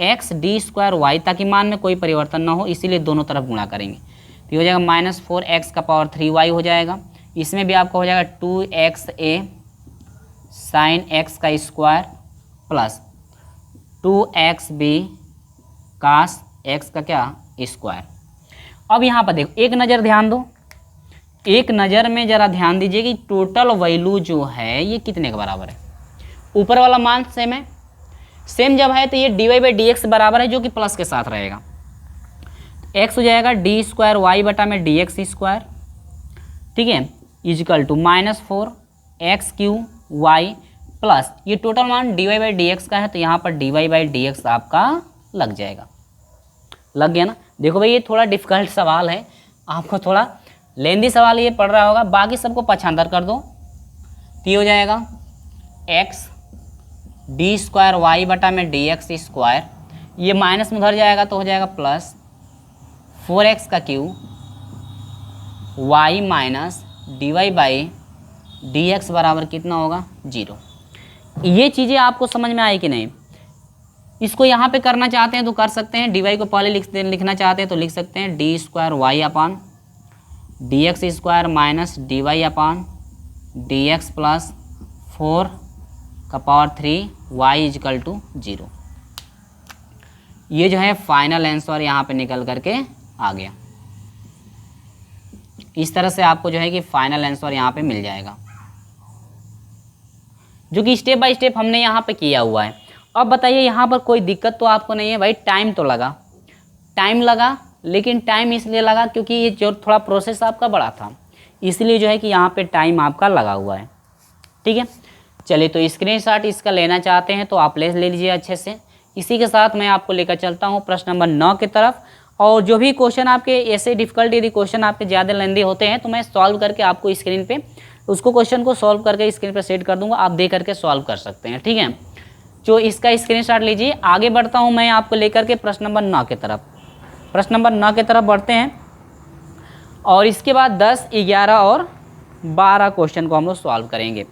[SPEAKER 1] x d²y, ताकि मान में कोई परिवर्तन ना हो, इसीलिए दोनों तरफ गुणा करेंगे। तो हो जाएगा -4x⁻³ हो जाएगा, इसमें भी आपका हो जाएगा 2xa साइन x का square plus 2xb cos x का क्या स्क्वायर। अब यहाँ पर देखो एक नज़र ध्यान दो, एक नज़र में ज़रा ध्यान दीजिए कि टोटल वैल्यू जो है ये कितने के बराबर है, ऊपर वाला मान सेम है, सेम जब है तो ये dy/dx बराबर है जो कि प्लस के साथ रहेगा, x हो जाएगा d² बटा में dx², ठीक है, इजिकल टू -4x³ प्लस ये टोटल मान dy/dx का है, तो यहाँ पर dy/dx आपका लग जाएगा, लग गया ना। देखो भाई ये थोड़ा डिफिकल्ट सवाल है, आपको थोड़ा लेंदी सवाल ये पढ़ रहा होगा, बाकी सबको पछांदर कर दो, तो ये हो जाएगा x d² बटा में dx², ये माइनस में उधर जाएगा तो हो जाएगा plus 4x³ y minus dy/dx बराबर कितना होगा 0। ये चीज़ें आपको समझ में आई कि नहीं, इसको यहाँ पे करना चाहते हैं तो कर सकते हैं, dy को पहले लिखना चाहते हैं तो लिख सकते हैं d²y/dx² minus dy/dx plus 4⁻³ is equal to 0। ये जो है फाइनल आंसर यहाँ पे निकल करके आ गया। इस तरह से आपको जो है कि फाइनल आंसर यहाँ पे मिल जाएगा, जो कि स्टेप बाय स्टेप हमने यहाँ पे किया हुआ है। अब बताइए यहाँ पर कोई दिक्कत तो आपको नहीं है भाई, टाइम तो लगा, टाइम लगा, लेकिन टाइम इसलिए लगा क्योंकि ये जो थोड़ा प्रोसेस आपका बड़ा था, इसलिए जो है कि यहाँ पे टाइम आपका लगा हुआ है। ठीक है, चलिए तो स्क्रीनशॉट इसका लेना चाहते हैं तो आप ले लीजिए अच्छे से। इसी के साथ मैं आपको लेकर चलता हूँ प्रश्न नंबर 9 की तरफ, और जो भी क्वेश्चन आपके ऐसे डिफिकल्ट यदि क्वेश्चन आपके ज़्यादा लेंदी होते हैं तो मैं सॉल्व करके आपको स्क्रीन पे उसको क्वेश्चन को सॉल्व करके स्क्रीन पे सेट कर दूंगा, आप दे करके सॉल्व कर सकते हैं। ठीक है, जो इसका स्क्रीनशॉट लीजिए। आगे बढ़ता हूं मैं आपको लेकर के प्रश्न नंबर 9 की तरफ। प्रश्न नंबर 9 की तरफ बढ़ते हैं और इसके बाद 10, 11 और 12 क्वेश्चन को हम लोग सॉल्व करेंगे।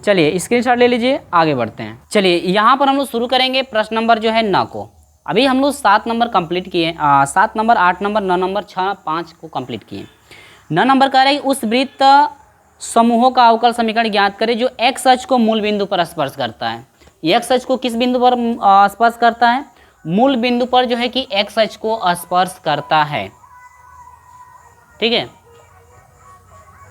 [SPEAKER 1] चलिए स्क्रीनशॉट ले लीजिए, आगे बढ़ते हैं। चलिए यहाँ पर हम लोग शुरू करेंगे प्रश्न नंबर जो है 9 को। अभी हम लोग 7 नंबर कंप्लीट किए, 7 नंबर, 8 नंबर, 9 नंबर, 6, 5 को कंप्लीट किए। 9 नंबर कह रहे हैं उस वृत्त समूहों का अवकल समीकरण ज्ञात करें जो एक्स अक्ष को मूल बिंदु पर स्पर्श करता है। एक्स अक्ष को किस बिंदु पर स्पर्श करता है? मूल बिंदु पर जो है कि एक्स अक्ष को स्पर्श करता है। ठीक है,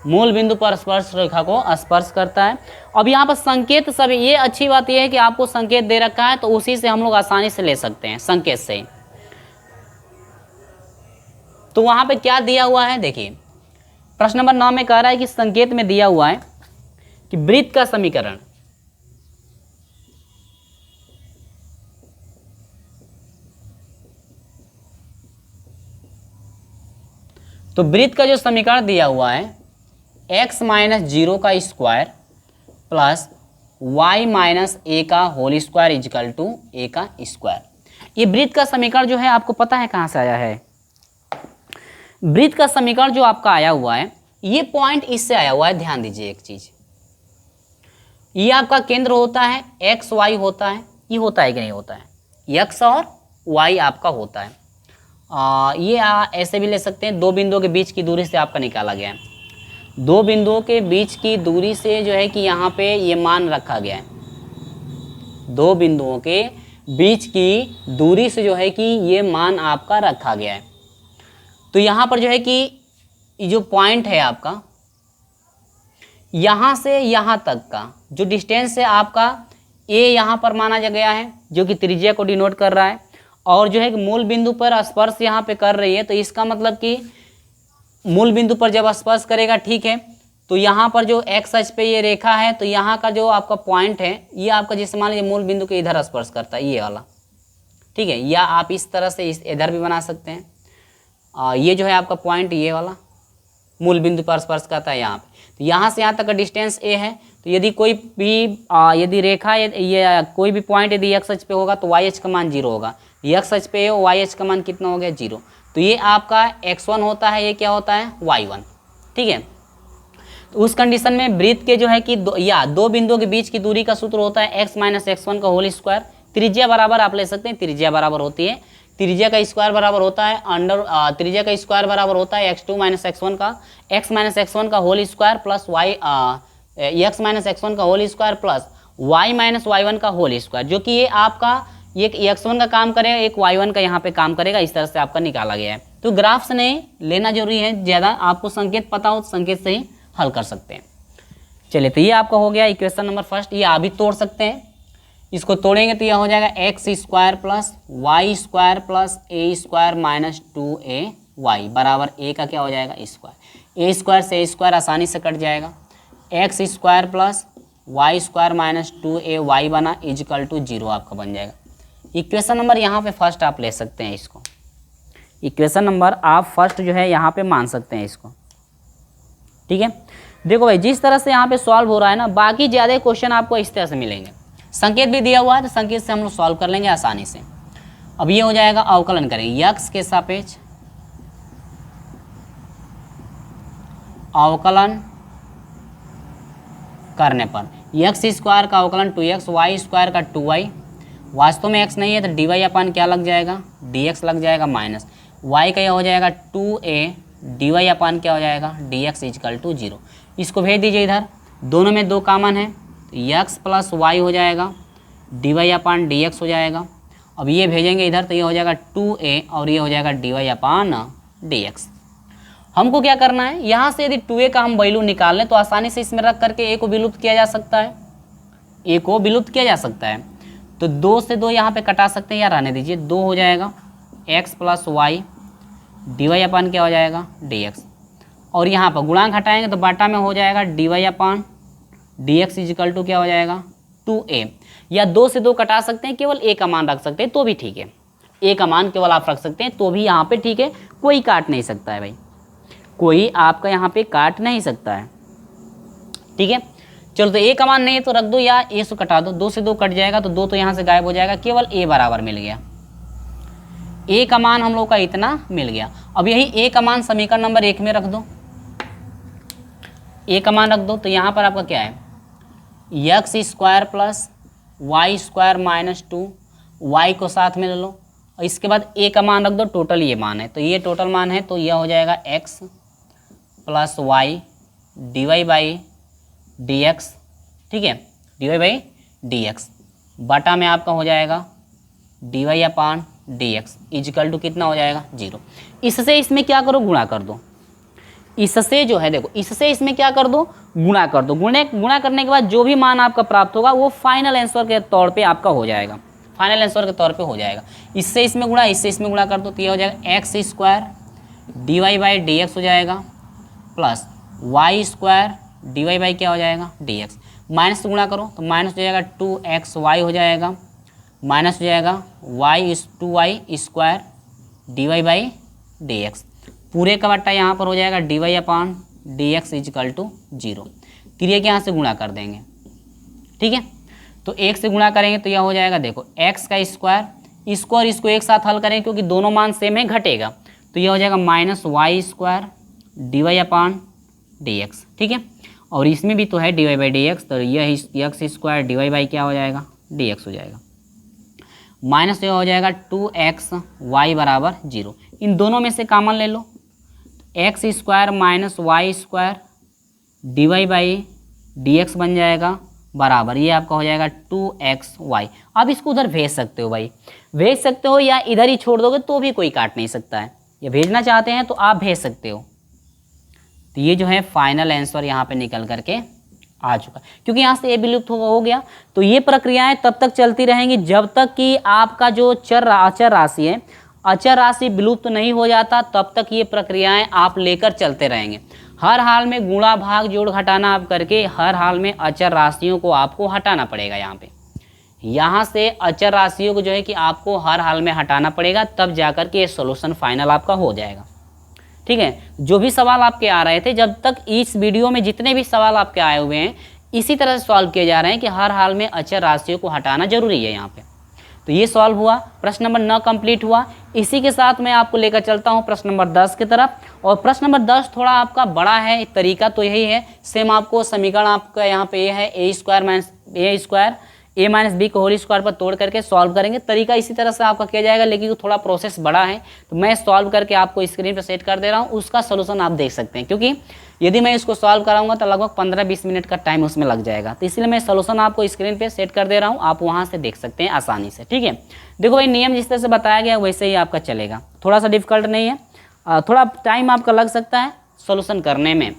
[SPEAKER 1] मूल बिंदु पर स्पर्श रेखा को स्पर्श करता है। अब यहाँ पर संकेत सभी, ये अच्छी बात यह है कि आपको संकेत दे रखा है तो उसी से हम लोग आसानी से ले सकते हैं, संकेत से। तो वहाँ पे क्या दिया हुआ है, देखिए प्रश्न नंबर 9 में कह रहा है कि संकेत में दिया हुआ है कि वृत्त का समीकरण, तो वृत्त का जो समीकरण दिया हुआ है x माइनस 0 का square plus y minus a का whole square equal to a का स्क्वायर। ये वृत्त का समीकरण जो है आपको पता है कहाँ से आया है? वृत्त का समीकरण जो आपका आया हुआ है ये पॉइंट इससे आया हुआ है। ध्यान दीजिए एक चीज, ये आपका केंद्र होता है, एक्स वाई होता है, ये होता है कि नहीं होता है, x और y आपका होता है। ये ऐसे भी ले सकते हैं, दो बिंदुओं के बीच की दूरी से आपका निकाला गया है। दो बिंदुओं के बीच की दूरी से जो है कि यहाँ पे ये मान रखा गया है। दो बिंदुओं के बीच की दूरी से जो है कि ये मान आपका रखा गया है। तो यहाँ पर जो है कि जो पॉइंट है आपका, यहाँ से यहाँ तक का जो डिस्टेंस है आपका ए यहाँ पर माना गया है, जो कि त्रिज्या को डिनोट कर रहा है, और जो है कि मूल बिंदु पर स्पर्श यहाँ पे कर रही है। तो इसका मतलब कि मूल बिंदु पर जब स्पर्श करेगा, ठीक है, तो यहाँ पर जो एक्स अक्ष पे ये रेखा है, तो यहाँ का जो आपका पॉइंट है ये आपका जैसे मान लीजिए मूल बिंदु के इधर स्पर्श करता है, ये वाला, ठीक है। या आप इस तरह से इस इधर भी बना सकते हैं। ये जो है आपका पॉइंट ये वाला मूल बिंदु पर स्पर्श करता है यहाँ पे। तो यहाँ से यहाँ तक का डिस्टेंस ए है। तो यदि कोई भी यदि रेखा ये कोई भी पॉइंट यदि एक्स अक्ष पे होगा तो वाई अक्ष का मान 0 होगा। एक्स अक्ष पे वाई अक्ष का मान कितना हो गया? 0। तो ये आपका x1 होता है, ये क्या होता है? y1, ठीक है। तो उस कंडीशन में वृत्त के जो है कि दो बिंदुओं के बीच की दूरी का सूत्र होता है x माइनस x1 का होल स्क्वायर। त्रिज्या बराबर आप ले सकते हैं, त्रिज्या बराबर होती है, त्रिज्या का स्क्वायर बराबर होता है त्रिज्या का स्क्वायर बराबर होता है x2 माइनस x1 का, x माइनस x1 का whole square plus x minus x1 का whole square plus y minus y1 का होल स्क्वायर, जो कि ये आपका एक x1 का काम करेगा, एक y1 का यहाँ पे काम करेगा। इस तरह से आपका निकाला गया है। तो ग्राफ से नहीं लेना जरूरी है, ज़्यादा आपको संकेत पता हो तो संकेत से ही हल कर सकते हैं। चलिए, तो ये आपका हो गया इक्वेशन नंबर फर्स्ट। ये आप भी तोड़ सकते हैं, इसको तोड़ेंगे तो यह हो जाएगा x square plus Y square plus a square minus 2ay बराबर ए का क्या हो जाएगा? स्क्वायर। ए स्क्वायर से ए स्क्वायर आसानी से कट जाएगा। X square plus Y square minus 2ay बना इजकल टू 0 आपका बन जाएगा। इक्वेशन नंबर यहाँ पे फर्स्ट आप ले सकते हैं, इसको इक्वेशन नंबर आप फर्स्ट जो है यहाँ पे मान सकते हैं इसको, ठीक है। देखो भाई, जिस तरह से यहाँ पे सॉल्व हो रहा है ना, बाकी ज़्यादा क्वेश्चन आपको इस तरह से मिलेंगे। संकेत भी दिया हुआ है तो संकेत से हम लोग सॉल्व कर लेंगे आसानी से। अब ये हो जाएगा, अवकलन करेंगे x के सापेक्ष अवकलन करने पर x स्क्वायर का अवकलन 2x, y स्क्वायर का 2y, वास्तव में x नहीं है तो dy अपन क्या लग जाएगा? dx लग जाएगा माइनस y का यह हो जाएगा 2a dy अपन क्या हो जाएगा? dx equal to 0। इसको भेज दीजिए इधर, दोनों में 2 कॉमन है तो x प्लस वाई हो जाएगा, dy अपन dx हो जाएगा। अब ये भेजेंगे इधर तो ये हो जाएगा 2a और ये हो जाएगा dy अपन dx। हमको क्या करना है, यहाँ से यदि 2a का हम वैल्यू निकाल लें तो आसानी से इसमें रख करके a को विलुप्त किया जा सकता है, a को विलुप्त किया जा सकता है। तो 2 से 2 यहाँ पे कटा सकते हैं या रहने दीजिए, 2 हो जाएगा x प्लस वाई dy अपन क्या हो जाएगा? dx। और यहाँ पर गुणांक हटाएंगे तो बाटा में हो जाएगा dy upon dx equal to क्या हो जाएगा? 2a। या 2 से 2 कटा सकते हैं, केवल a का मान रख सकते हैं तो भी ठीक है, a का मान केवल आप रख सकते हैं तो भी यहाँ पे ठीक है, कोई काट नहीं सकता है भाई, कोई आपका यहाँ पे काट नहीं सकता है, ठीक है। चलो, तो a का मान नहीं है तो रख दो या a से कटा दो, 2 से 2 कट जाएगा तो 2 तो यहाँ से गायब हो जाएगा, केवल a बराबर मिल गया। a का मान हम लोग का इतना मिल गया। अब यही a का मान समीकरण नंबर 1 में रख दो, a का मान रख दो तो यहाँ पर आपका क्या है? X square plus Y square minus 2, Y को साथ में ले लो और इसके बाद a का मान रख दो, टोटल ये मान है तो ये टोटल मान है तो यह हो जाएगा x plus Y dy by dx, ठीक है, dy बाई dx बटा में आपका हो जाएगा dy upon dx equal to कितना हो जाएगा? 0। इससे इसमें क्या करो? गुणा कर दो। इससे जो है देखो, इससे इसमें क्या कर दो? गुणा कर दो। गुणा करने के बाद जो भी मान आपका प्राप्त होगा वो फाइनल आंसर के तौर पे आपका हो जाएगा, फाइनल आंसर के तौर पे हो जाएगा। इससे इसमें गुणा, इससे इसमें गुणा कर दो तो ये हो जाएगा x square D Y by D X हो जाएगा plus Y square D Y by क्या हो जाएगा डी एक्स। माइनस से गुणा करो तो माइनस हो जाएगा 2xy हो जाएगा, माइनस हो जाएगा Y 2y square D Y by D X. पूरे का बट्टा यहाँ पर हो जाएगा D Y upon D X equal to 0। क्रिया के यहाँ से गुणा कर देंगे, ठीक है। तो एक से गुणा करेंगे तो यह हो जाएगा, देखो x का स्क्वायर, इसको और इसको एक साथ हल करें क्योंकि दोनों मान सेम है, घटेगा तो यह हो जाएगा minus Y square D Y upon D X, ठीक है। और इसमें भी तो है D Y by D X, तो यह X square D Y by क्या हो जाएगा डी एक्स हो जाएगा। माइनस यह हो जाएगा 2xy बराबर 0। इन दोनों में से कॉमन ले लो, x square minus Y square D Y by D x बन जाएगा बराबर, ये आपका हो जाएगा 2xy। अब इसको उधर भेज सकते हो भाई, भेज सकते हो या इधर ही छोड़ दोगे तो भी कोई काट नहीं सकता है। ये भेजना चाहते हैं तो आप भेज सकते हो। तो ये जो है फाइनल आंसर यहाँ पे निकल करके आ चुका, क्योंकि यहाँ से ए विलुप्त हो गया। तो ये प्रक्रियाएं तब तक चलती रहेंगी जब तक कि आपका जो अचर राशि है, अचर राशि विलुप्त नहीं हो जाता, तब तक ये प्रक्रियाएं आप लेकर चलते रहेंगे। हर हाल में गुणा भाग जोड़ घटाना आप करके हर हाल में अचर राशियों को आपको हटाना पड़ेगा। यहाँ से अचर राशियों को जो है कि आपको हर हाल में हटाना पड़ेगा, तब जाकर के ये सोल्यूशन फाइनल आपका हो जाएगा, ठीक है। जो भी सवाल आपके आ रहे थे, जब तक इस वीडियो में जितने भी सवाल आपके आए हुए हैं इसी तरह से सॉल्व किए जा रहे हैं कि हर हाल में अचर राशियों को हटाना जरूरी है यहाँ पे। तो ये सॉल्व हुआ, प्रश्न नंबर 9 कंप्लीट हुआ। इसी के साथ मैं आपको लेकर चलता हूँ प्रश्न नंबर 10 की तरफ। और प्रश्न नंबर 10 थोड़ा आपका बड़ा है, तरीका तो यही है सेम। आपको समीकरण आपका यहाँ पे ये है A square minus A square A minus B को होल स्क्वायर पर तोड़ करके सॉल्व करेंगे। तरीका इसी तरह से आपका किया जाएगा, लेकिन थोड़ा प्रोसेस बड़ा है, तो मैं सॉल्व करके आपको स्क्रीन पर सेट कर दे रहा हूँ। उसका सोल्यूशन आप देख सकते हैं, क्योंकि यदि मैं इसको सॉल्व कराऊंगा तो लगभग 15-20 मिनट का टाइम उसमें लग जाएगा। तो इसलिए मैं सोल्यूशन आपको स्क्रीन पे सेट कर दे रहा हूँ, आप वहाँ से देख सकते हैं आसानी से, ठीक है। देखो भाई, नियम जिस तरह से बताया गया वैसे ही आपका चलेगा, थोड़ा सा डिफिकल्ट नहीं है, थोड़ा टाइम आपका लग सकता है सोल्यूशन करने में।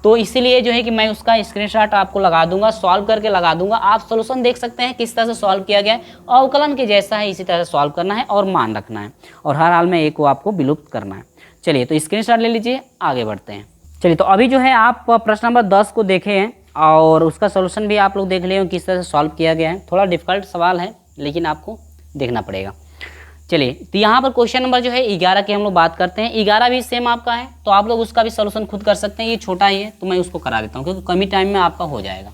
[SPEAKER 1] तो इसीलिए जो है कि मैं उसका स्क्रीनशॉट आपको लगा दूंगा, सॉल्व करके लगा दूंगा, आप सोल्यूशन देख सकते हैं किस तरह से सॉल्व किया गया है। अवकलन के जैसा है, इसी तरह से सॉल्व करना है और मान रखना है, और हर हाल में एक को आपको विलुप्त करना है। चलिए, तो स्क्रीनशॉट ले लीजिए, आगे बढ़ते हैं। चलिए, तो अभी जो है आप प्रश्न नंबर 10 को देखे हैं और उसका सोल्यूशन भी आप लोग देख लिए किस तरह से सॉल्व किया गया है। थोड़ा डिफिकल्ट सवाल है, लेकिन आपको देखना पड़ेगा। चलिए, तो यहाँ पर क्वेश्चन नंबर जो है 11 की हम लोग बात करते हैं। 11 भी सेम आपका है, तो आप लोग उसका भी सोल्यूशन खुद कर सकते हैं। ये छोटा ही है तो मैं उसको करा देता हूँ, क्योंकि कम ही टाइम में आपका हो जाएगा।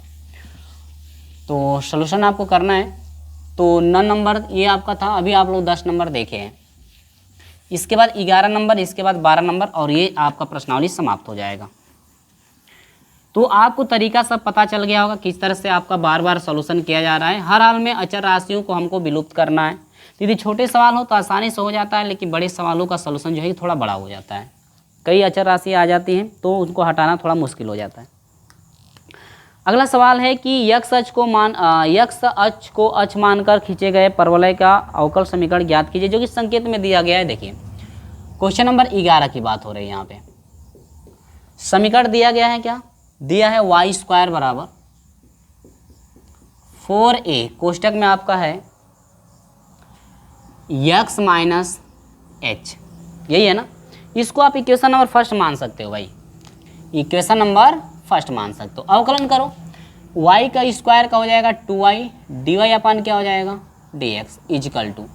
[SPEAKER 1] तो सोल्यूशन आपको करना है। तो 9 नंबर ये आपका था, अभी आप लोग 10 नंबर देखे हैं, इसके बाद 11 नंबर, इसके बाद 12 नंबर, और ये आपका प्रश्नावली समाप्त हो जाएगा। तो आपको तरीका सब पता चल गया होगा किस तरह से आपका बार बार सोल्यूशन किया जा रहा है। हर हाल में अचर राशियों को हमको विलुप्त करना है। यदि छोटे सवाल हो तो आसानी से हो जाता है, लेकिन बड़े सवालों का सोल्यूशन जो है थोड़ा बड़ा हो जाता है। कई अचर राशि आ जाती हैं तो उनको हटाना थोड़ा मुश्किल हो जाता है। अगला सवाल है कि यक्ष अक्ष को अक्ष मानकर खींचे गए परवलय का अवकल समीकरण ज्ञात कीजिए, जो कि संकेत में दिया गया है। देखिए, क्वेश्चन नंबर 11 की बात हो रही है। यहाँ पे समीकरण दिया गया है, क्या दिया है, वाई स्क्वायर बराबर 4a कोष्टक में आपका है x माइनस एच, यही है ना। इसको आप इक्वेशन नंबर फर्स्ट मान सकते हो भाई, इक्वेशन नंबर फर्स्ट मान सकते हो। अवकलन करो, y का स्क्वायर का हो जाएगा 2y dy अपन क्या हो जाएगा dx इजिकल टू,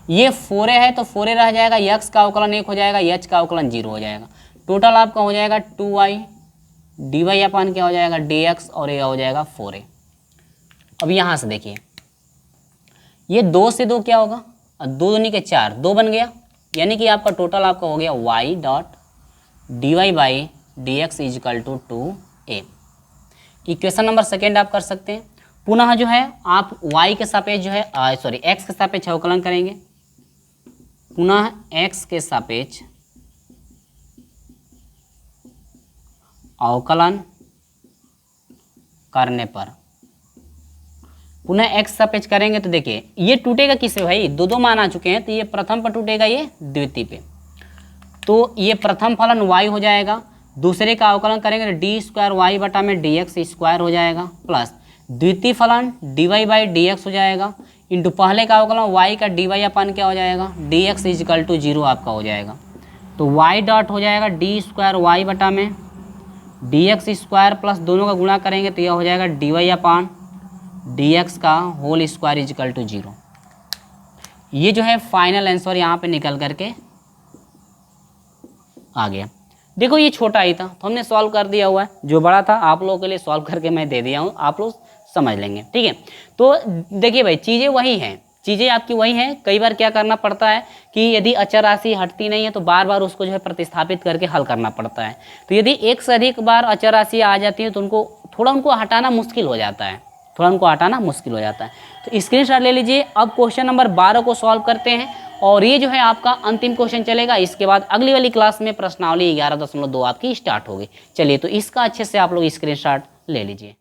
[SPEAKER 1] ये 4a है तो 4a रह जाएगा, x का अवकलन 1 हो जाएगा, h का अवकलन 0 हो जाएगा। टोटल आपका हो जाएगा 2y dy अपन क्या हो जाएगा dx, और ये हो जाएगा 4a। अब यहाँ से देखिए, ये 2 से 2 क्या होगा, 2 दूनी के 4, 2 बन गया, यानी कि आपका टोटल आपका हो गया y dot D Y by D X equal to 2a। Equation number second आप कर सकते हैं। पुनः जो है आप y के सापेक्ष जो है x के सापेक्ष अवकलन करेंगे। पुनः x के सापेक्ष अवकलन करने पर पुनः x सापेक्ष करेंगे तो देखिए ये टूटेगा किससे भाई, दो दो मान आ चुके हैं, तो ये प्रथम पर टूटेगा, ये द्वितीय पे। तो ये प्रथम फलन y हो जाएगा, दूसरे का अवकलन करेंगे तो डी स्क्वायर वाई बटा में डी एक्स स्क्वायर हो जाएगा, प्लस द्वितीय फलन D Y by D X हो जाएगा, इंटू पहले का अवकलन y का डी वाई अपन क्या हो जाएगा डी एक्स इजिकल टू 0 आपका हो जाएगा। तो y डॉट हो जाएगा डी स्क्वायर वाई बटा में डी एक्स स्क्वायर प्लस दोनों का गुणा करेंगे तो यह हो जाएगा D Y upon D X का होल स्क्वायर इजिकल टू 0। ये जो है फाइनल आंसर यहाँ पे निकल करके आ गया। देखो ये छोटा ही था तो हमने सॉल्व कर दिया हुआ है, जो बड़ा था आप लोगों के लिए सॉल्व करके मैं दे दिया हूँ, आप लोग समझ लेंगे। ठीक है, तो देखिए भाई चीज़ें वही हैं, चीज़ें आपकी वही हैं। कई बार क्या करना पड़ता है कि यदि अचर राशि हटती नहीं है तो बार बार उसको जो है प्रतिस्थापित करके हल करना पड़ता है। तो यदि एक से अधिक बार अचर राशि आ जाती है तो उनको हटाना मुश्किल हो जाता है, तो स्क्रीनशॉट ले लीजिए। अब क्वेश्चन नंबर 12 को सॉल्व करते हैं और ये जो है आपका अंतिम क्वेश्चन चलेगा। इसके बाद अगली वाली क्लास में प्रश्नावली 11.2 आपकी स्टार्ट होगी। चलिए तो इसका अच्छे से आप लोग स्क्रीनशॉट ले लीजिए।